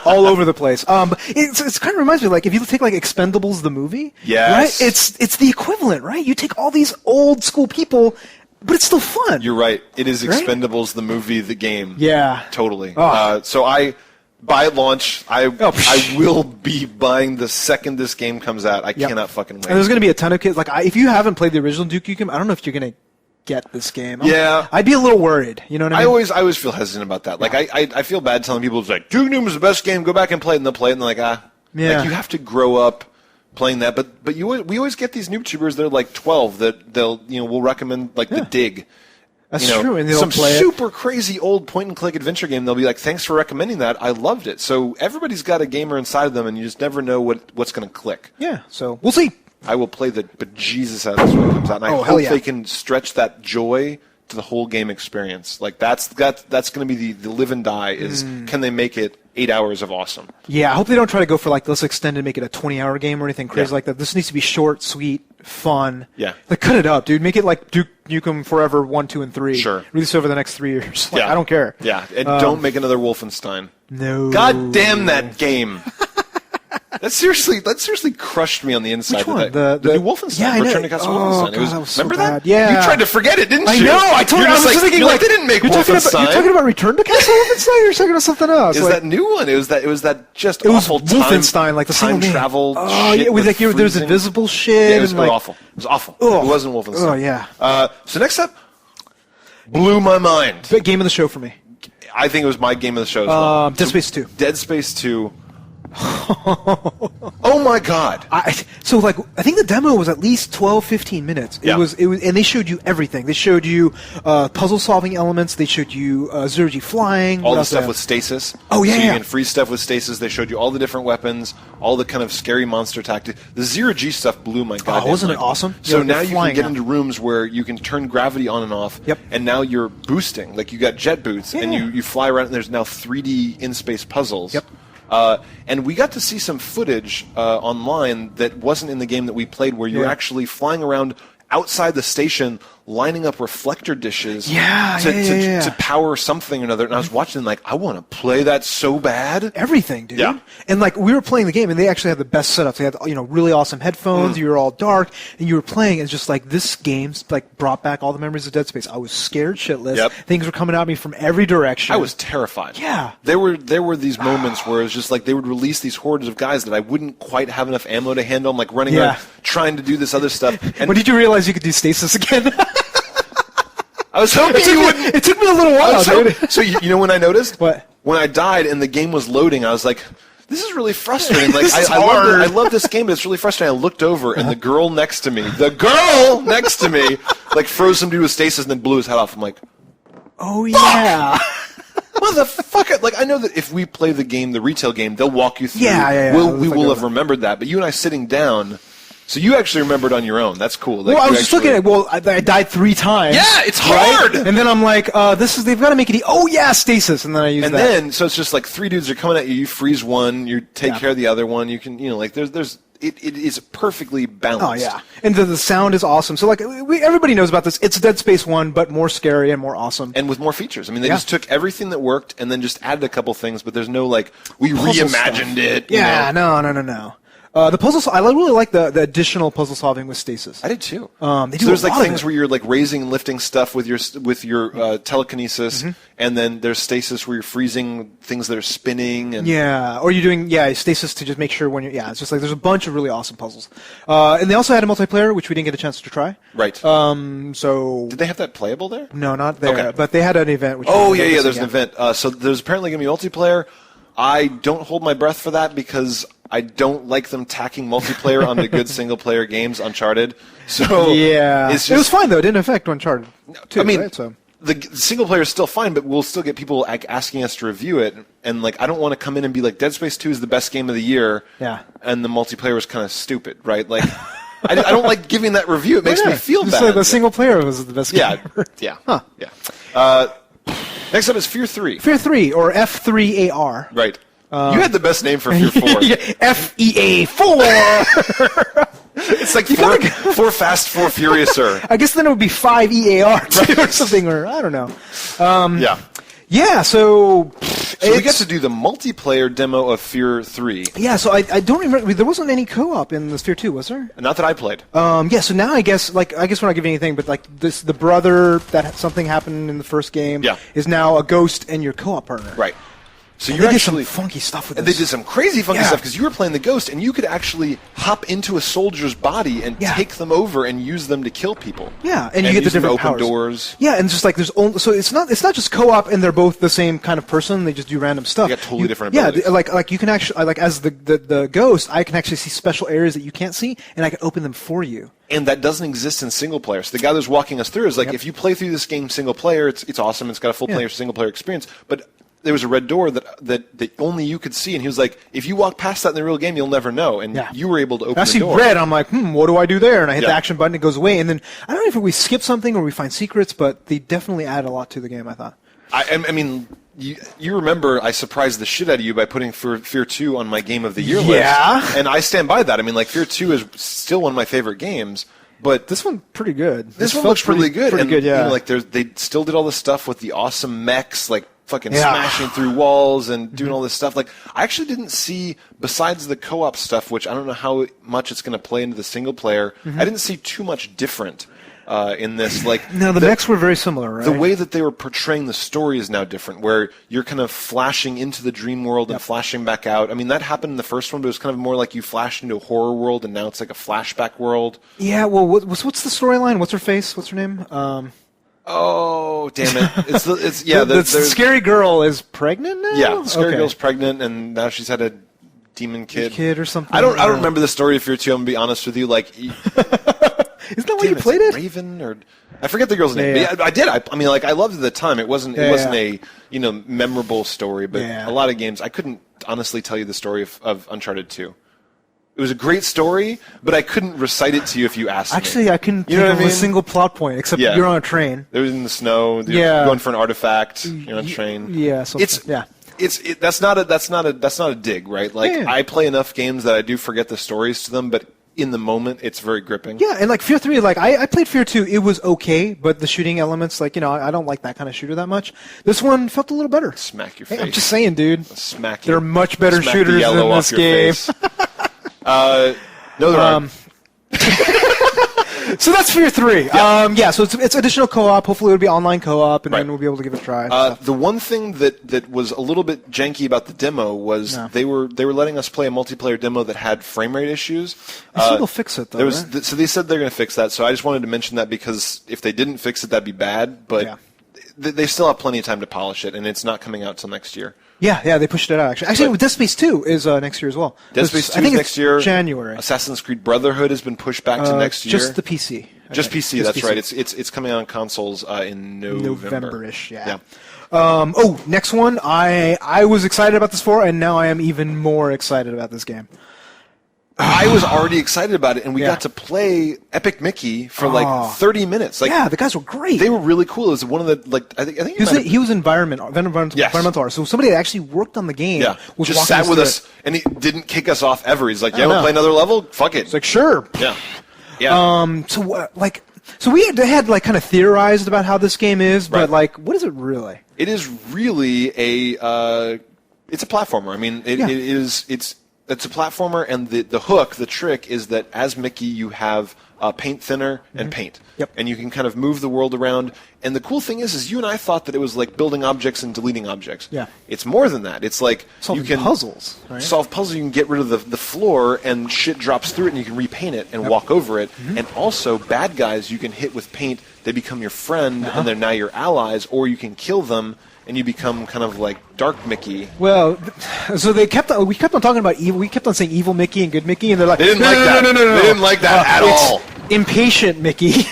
all over the place. It's kind of reminds me like if you take like Expendables the movie.
Yes.
Right. It's the equivalent, right? You take all these old school people, but it's still fun.
You're right. It is Expendables the movie, the game.
Yeah.
Totally.
Oh.
By launch, I will be buying the second this game comes out. I cannot fucking wait.
And there's going to be a ton of kids. Like, if you haven't played the original Duke Nukem, I don't know if you're going to get this game. I'd be a little worried. You know what I mean?
I always feel hesitant about that. Like, I feel bad telling people, it's like, Duke Nukem is the best game, go back and play it, and they'll play it, and they're like, Like, you have to grow up playing that. But we always get these NooBToobers, they're like 12, that will recommend, like, The Dig.
That's true, and they'll
some
play
super crazy old point-and-click adventure game. They'll be like, "Thanks for recommending that. I loved it." So everybody's got a gamer inside of them, and you just never know what's going to click.
Yeah, so we'll see.
I will play the bejesus out of this when it comes out, and I hope they can stretch that joy to the whole game experience. Like that's going to be the live and die. Is can they make it 8 hours of awesome?
Yeah, I hope they don't try to go for like let's extend and make it a 20-hour game or anything crazy like that. This needs to be short, sweet, fun.
Yeah,
like cut it up, dude. Make it like Duke Nukem Forever 1, 2, and 3.
Sure,
release over the next 3 years. Like, I don't care.
Yeah, and don't make another Wolfenstein.
No.
God damn that game. That seriously crushed me on the inside.
Which one?
The new Wolfenstein.
Yeah, I know.
Return to Castle Wolfenstein.
God, that was so
remember
bad.
that?
Yeah.
You tried to forget it, didn't you?
I know. I told you. I was just thinking
they didn't make Wolfenstein.
You're talking about Return to Castle Wolfenstein? Or you're talking about something else?
It was that new one. It was that just awful
Wolfenstein, like the
time travel.
Oh yeah, with like there's invisible shit.
Yeah, it was
like,
awful. It was awful. It wasn't Wolfenstein.
Oh yeah.
So next up, blew my mind.
Big game of the show for me.
I think it was my game of the show as well.
Dead Space 2.
Dead Space 2. Oh my god.
I think the demo was at least 12, 15 minutes. It was, and they showed you everything. They showed you puzzle solving elements. They showed you zero-G flying.
All the stuff with stasis.
Oh yeah.
So you can freeze stuff with stasis. They showed you all the different weapons, all the kind of scary monster tactics. The zero-G stuff blew my goddamn mind.
Wasn't it awesome?
So now you can get into rooms where you can turn gravity on and off.
Yep.
And now you're boosting. Like you got jet boots and you fly around and there's now 3D in-space puzzles.
Yep.
And we got to see some footage online that wasn't in the game that we played, where you were actually flying around outside the station, lining up reflector dishes to power something or another. And I was watching, like, I want to play that so bad.
Everything, dude.
Yeah.
And like we were playing the game, and they actually had the best setups. They had really awesome headphones. You were all dark, and you were playing. And just like this game's like brought back all the memories of Dead Space. I was scared shitless.
Yep.
Things were coming at me from every direction.
I was terrified.
Yeah.
There were these moments where it was just like they would release these hordes of guys that I wouldn't quite have enough ammo to handle. I'm like running around trying to do this other stuff. And
when did you realize you could do stasis again?
I was hoping you wouldn't.
It took me a little while, dude.
So you know when I noticed?
What?
When I died and the game was loading, I was like, this is really frustrating. Like
I
love this game, but it's really frustrating. I looked over and the girl next to me, like froze some dude with stasis and then blew his head off. I'm like,
oh yeah.
Motherfucker! Like, I know that if we play the game, the retail game, they'll walk you through. We will have remembered that. But you and I sitting down, so you actually remembered on your own. That's cool. Like,
well, I was just looking at. Well, I died 3 times.
Yeah, it's hard.
Right? And then I'm like, they've got to make it. Oh yeah, stasis. And then I use that.
And then, so it's just like 3 dudes are coming at you. You freeze one. You take care of the other one. You can, like, there's. It is perfectly balanced.
Oh yeah, and the sound is awesome. So like everybody knows about this. It's Dead Space 1, but more scary and more awesome.
And with more features. I mean, they just took everything that worked and then just added a couple things. But there's no like we reimagined it.
Yeah, no. The puzzle. I really like the additional puzzle solving with stasis.
I did too.
So
there's like things where you're like raising and lifting stuff with your telekinesis, and then there's stasis where you're freezing things that are spinning. And
or you're doing stasis to just make sure when you're. Yeah, it's just like there's a bunch of really awesome puzzles. And they also had a multiplayer, which we didn't get a chance to try.
Right.
So
did they have that playable there?
No, not there.
Okay.
But they had an event. Which
there's an event. So there's apparently going to be multiplayer. I don't hold my breath for that because I don't like them tacking multiplayer onto good single-player games, Uncharted. So
it was fine though. It didn't affect Uncharted.
I mean, the single-player is still fine, but we'll still get people asking us to review it. And like, I don't want to come in and be like, Dead Space 2 is the best game of the year.
Yeah.
And the multiplayer was kind of stupid, right? Like, I don't like giving that review. It makes me feel bad.
Like the single-player was the best game ever.
Yeah.
Huh.
Yeah. Next up is Fear 3.
Fear 3, or F3AR.
Right. You had the best name for Fear 4.
FEA4!
It's like 4 Fast, 4 Furiouser.
I guess then it would be 5EAR too, or something, or I don't know. Yeah, so
we got to do the multiplayer demo of Fear 3.
Yeah, so I don't remember. There wasn't any co-op in this Fear 2, was there?
Not that I played.
So now I guess we're not giving anything, but like the brother that something happened in the first game is now a ghost and your co-op partner.
Right. So
they did some funky stuff with this.
And they did some crazy funky stuff because you were playing the ghost and you could actually hop into a soldier's body and take them over and use them to kill people.
Yeah, and you get the different
open doors.
Yeah, and just like so it's not just co-op and they're both the same kind of person. They just do random stuff.
They got totally different abilities.
Yeah, like you can actually as the ghost, I can actually see special areas that you can't see, and I can open them for you.
And that doesn't exist in single player. So the guy that's walking us through is like, if you play through this game single player, it's awesome. It's got a full player single player experience, but there was a red door that only you could see, and he was like, if you walk past that in the real game, you'll never know. And you were able to open the door.
I see red, I'm like, what do I do there? And I hit the action button, it goes away. And then, I don't know if we skip something or we find secrets, but they definitely add a lot to the game, I thought.
I mean, you remember I surprised the shit out of you by putting Fear 2 on my Game of the Year list.
Yeah.
And I stand by that. I mean, like, Fear 2 is still one of my favorite games. But
this one's pretty good.
This one looks really good.
Pretty good, yeah.
Like they still did all this stuff with the awesome mechs, like fucking smashing through walls and doing all this stuff. Like, I actually didn't see, besides the co-op stuff, which I don't know how much it's going to play into the single player, I didn't see too much different in this. Like,
no, the mechs were very similar, right?
The way that they were portraying the story is now different, where you're kind of flashing into the dream world and flashing back out. I mean, that happened in the first one, but it was kind of more like you flashed into a horror world, and now it's like a flashback world. Yeah,
well, what's the storyline? What's her face? What's her name?
Oh, damn it. It's
the scary girl is pregnant now?
Yeah, the scary girl's pregnant, and now she's had a demon kid.
Or something.
I don't remember the story of Fear 2, I'm going to be honest with you. Like,
isn't that why you played it?
Raven, or I forget the girl's name. Yeah. I did. I mean, like, I loved it at the time. It wasn't a memorable story, but a lot of games, I couldn't honestly tell you the story of Uncharted 2. It was a great story, but I couldn't recite it to you if you asked me.
Actually, I couldn't think of a single plot point, except you're on a train.
It was in the snow. You're going for an artifact. You're on a train.
Yeah.
That's not a dig, right? Like I play enough games that I do forget the stories to them, but in the moment, it's very gripping.
Yeah, and like Fear 3, like I played Fear 2, it was okay, but the shooting elements, like, I don't like that kind of shooter that much. This one felt a little better.
Smack your face.
Hey, I'm just saying, dude.
Smack you.
There are much better
Smack
shooters
the yellow
than
off
this
your
game.
Face. No, there aren't.
So that's Fear 3.
Yeah.
So it's additional co-op. Hopefully it'll be online co-op, and then we'll be able to give it a try.
The one thing that was a little bit janky about the demo was they were letting us play a multiplayer demo that had frame rate issues.
I think they'll fix it, though, right?
So they said they're going to fix that, so I just wanted to mention that because if they didn't fix it, that'd be bad, but they still have plenty of time to polish it, and it's not coming out till next year.
Yeah, they pushed it out, actually. Actually, Dead Space 2 is next year as well.
Dead Space 2 is next year.
January.
Assassin's Creed Brotherhood has been pushed back to next year.
Just the PC.
Just PC, that's right. It's coming out on consoles in
November-ish, yeah. Next one. I was excited about this before, and now I am even more excited about this game.
I was already excited about it, and we got to play Epic Mickey for like 30 minutes. Like,
the guys were great.
They were really cool. It was one of the I think
he was environmental artist. So somebody that actuly worked on the game.
Yeah, was just sat with us, and he didn't kick us off ever. He's like, "Yeah, we'll play another level. Fuck it."
It's like, sure.
Yeah. Yeah.
So we had like kind of theorized about how this game is, but like, what is it really?
It is really it's a platformer. I mean, it's a platformer, and the hook, the trick, is that as Mickey, you have paint thinner and paint.
Yep.
And you can kind of move the world around. And the cool thing is you and I thought that it was like building objects and deleting objects.
Yeah.
It's more than that. It's like
solving
you can
puzzles, right?
solve puzzles. You can get rid of the floor, and shit drops through it, and you can repaint it and walk over it. And also, bad guys you can hit with paint. They become your friend, and they're now your allies, or you can kill them, and you become kind of like Dark Mickey.
Well, so we kept on talking about evil. We kept on saying evil Mickey and good Mickey, and they're like,
they didn't like that. No. They didn't like that at all.
Impatient Mickey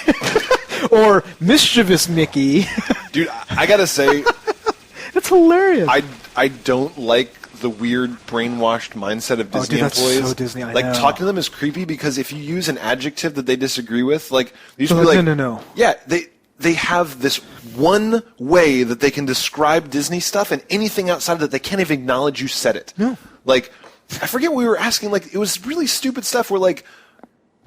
or mischievous Mickey.
Dude, I gotta say,
that's hilarious.
I don't like the weird brainwashed mindset of Disney employees.
So Disney, I
know. Talking to them is creepy because if you use an adjective that they disagree with, like you should be like,
no.
Yeah, they have this one way that they can describe Disney stuff, and anything outside of that, they can't even acknowledge you said it.
No.
Like, I forget what we were asking. Like, it was really stupid stuff. Where like,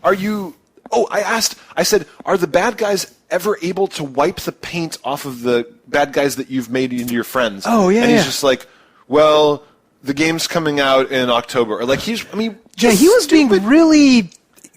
are you? Oh, I said, are the bad guys ever able to wipe the paint off of the bad guys that you've made into your friends?
Oh, yeah.
And he's just like, well, the game's coming out in October. Or like
he was being really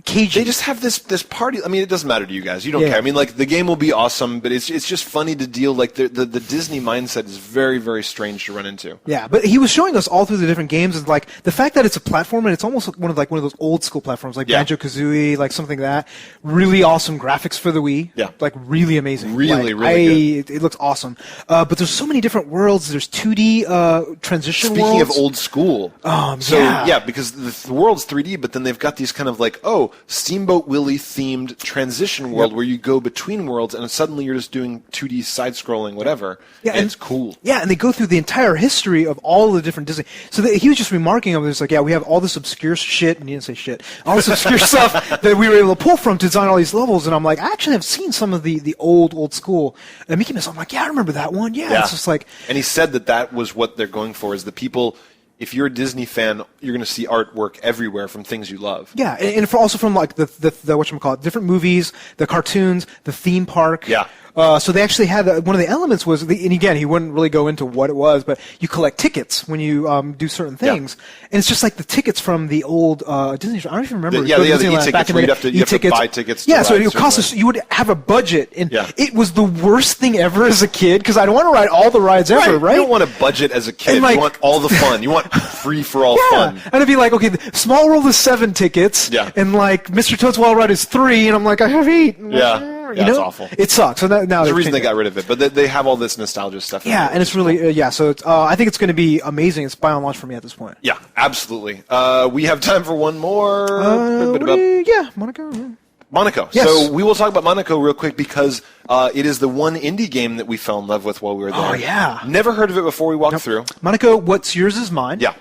cagey.
They just have this party. I mean, it doesn't matter to you guys. You don't care. I mean, like, the game will be awesome, but it's just funny to deal. Like, the Disney mindset is very, very strange to run into.
Yeah, but he was showing us all through the different games, and like the fact that it's a platform, and it's almost like one of those old school platforms, like Banjo-Kazooie, like something like that. Really awesome graphics for the Wii.
Yeah,
like really amazing.
Really good.
It looks awesome. But there's so many different worlds. There's 2D transition worlds.
Speaking of old school, because the world's 3D, but then they've got these kind of like Steamboat Willie themed transition world where you go between worlds and suddenly you're just doing 2D side-scrolling whatever. Yeah, and it's cool.
Yeah, and they go through the entire history of all the different Disney. So he was just remarking on this, like, we have all this obscure shit, and he didn't say shit, all this obscure stuff that we were able to pull from to design all these levels, and I'm like, I actually have seen some of the old school. And Mickey Mouse, I'm like, I remember that one. Yeah, it's just like.
And he said that was what they're going for, is the people. If you're a Disney fan, you're going to see artwork everywhere from things you love.
Yeah, and also from like the whatchamacallit, different movies, the cartoons, the theme park.
Yeah.
So they actually had one of the elements was, and again, he wouldn't really go into what it was, but you collect tickets when you do certain things, and it's just like the tickets from the old Disney. I don't even remember.
The e-tickets where you have to buy tickets.
Yeah, so it would cost us. You would have a budget, and it was the worst thing ever as a kid because I don't want to ride all the rides ever. Right?
You don't want a budget as a kid. You want all the fun. You want free for all fun.
And it'd be like, okay, the Small World is 7 tickets, and like Mr. Toad's Wild Ride is 3, and I'm like, I have 8.
Yeah. Yeah, it's awful.
It sucks. So now
there's a reason they got rid of it, but they have all this nostalgia stuff.
Yeah, and it's really So it's, I think it's going to be amazing. It's buy on launch for me at this point.
Yeah, absolutely. We have time for one more.
Monaco.
Monaco. Yes. So we will talk about Monaco real quick because it is the one indie game that we fell in love with while we were there.
Oh yeah.
Never heard of it before we walked through.
Monaco. What's yours is mine.
Yeah.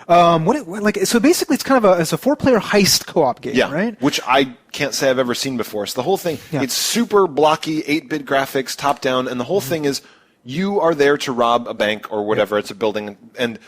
So basically, it's kind of a 4-player heist co-op game, right?
Which I can't say I've ever seen before. So the whole thing, it's super blocky, 8-bit graphics, top down, and the whole thing is you are there to rob a bank or whatever. It's a building, and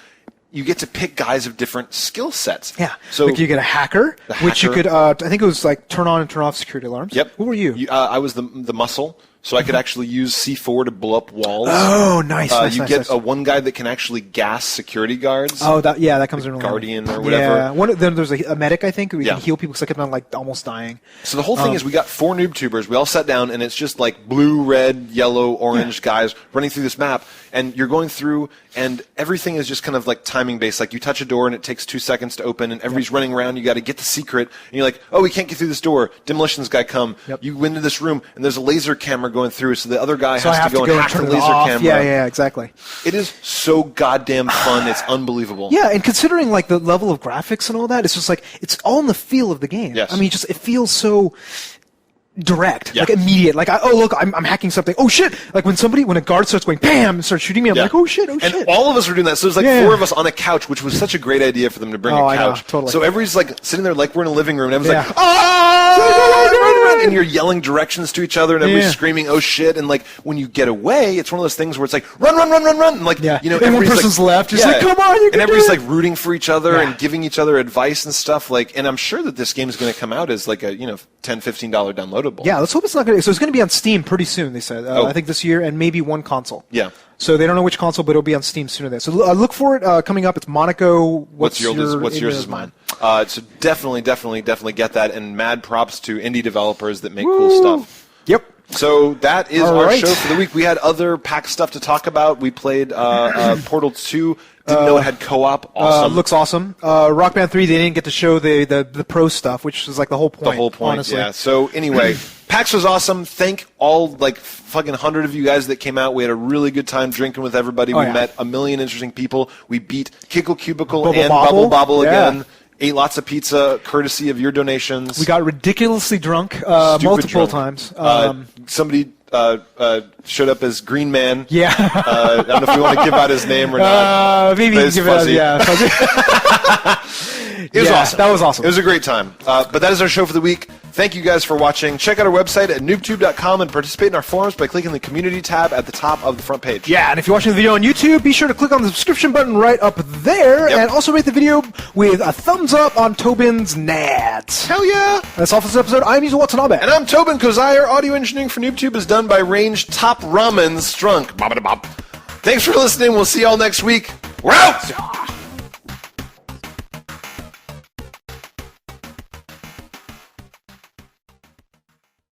you get to pick guys of different skill sets.
Yeah.
So
like you get a hacker, which you could, I think it was like turn on and turn off security alarms.
Yep.
What were you?
I was the muscle. So I could actually use C4 to blow up walls.
Oh, nice.
You get one guy that can actually gas security guards.
Oh, that comes in. Really
Guardian or whatever.
Yeah. Then there's a medic, I think, who can heal people because I kept on like almost dying.
So the whole thing is we got 4 NooBTooBers. We all sat down, and it's just like blue, red, yellow, orange guys running through this map. And you're going through, and everything is just kind of like timing based. Like you touch a door, and it takes 2 seconds to open, and everybody's running around. You got to get the secret, and you're like, oh, we can't get through this door. Demolitions guy come.
Yep.
You go into this room, and there's a laser camera going through, so the other guy has to go and hack the laser camera.
Yeah, exactly.
It is so goddamn fun. It's unbelievable.
Yeah, and considering like the level of graphics and all that, it's just like it's all in the feel of the game.
Yes.
I mean, it feels so direct,
Yeah.
like immediate. Like, I'm hacking something. Oh shit! Like when a guard starts going bam and starts shooting me, I'm like, oh shit!
And all of us were doing that. So there's like 4 of us on a couch, which was such a great idea for them to bring a couch.
I know, totally.
So everybody's like sitting there like we're in a living room, and everyone's like, oh, and you're yelling directions to each other, and everybody's screaming, oh shit! And like when you get away, it's one of those things where it's like run, and like you know,
and one person's like, left, just like come on, you can
and everybody's
do it.
like rooting for each other and giving each other advice and stuff. Like, and I'm sure that this game is going to come out as like a $10, $15 downloadable.
Yeah, let's hope it's not going to. So it's going to be on Steam pretty soon. They said, I think this year, and maybe one console.
Yeah.
So they don't know which console, but it'll be on Steam sooner than that. So look for it coming up. It's Monaco.
What's yours is mine. So definitely get that. And mad props to indie developers that make cool stuff.
Yep.
So that is our show for the week. We had other pack stuff to talk about. We played Portal 2. Didn't know it had co-op. Awesome.
Looks awesome. Rock Band 3, they didn't get to show the pro stuff, which is like the whole point.
The whole point,
honestly.
yeah. So anyway, PAX was awesome. Thank all like fucking 100 of you guys that came out. We had a really good time drinking with everybody. We met a million interesting people. We beat Kickle Cubicle Bubble Bobble again. Ate lots of pizza, courtey of your donations.
We got ridiculously drunk multiple times.
Somebody showed up as Green Man.
Yeah.
I don't know if we want to give out his name or not.
Maybe you can give
fuzzy.
it out. Yeah.
It was awesome.
That was awesome.
It was a great time. But that is our show for the week. Thank you guys for watching. Check out our website at NooBTooB.com and participate in our forums by clicking the community tab at the top of the front page.
Yeah, and if you're watching the video on YouTube, be sure to click on the subscription button right up there, and also rate the video with a thumbs up on Tobin's nads.
Hell yeah!
That's all for this episode. I'm Yuzo Watanabe.
And I'm Tobin Kozai. Our audio engineering for NooBTooB is done by Range Top Ramen Strunk. Thanks for listening. We'll see y'all next week. We're out!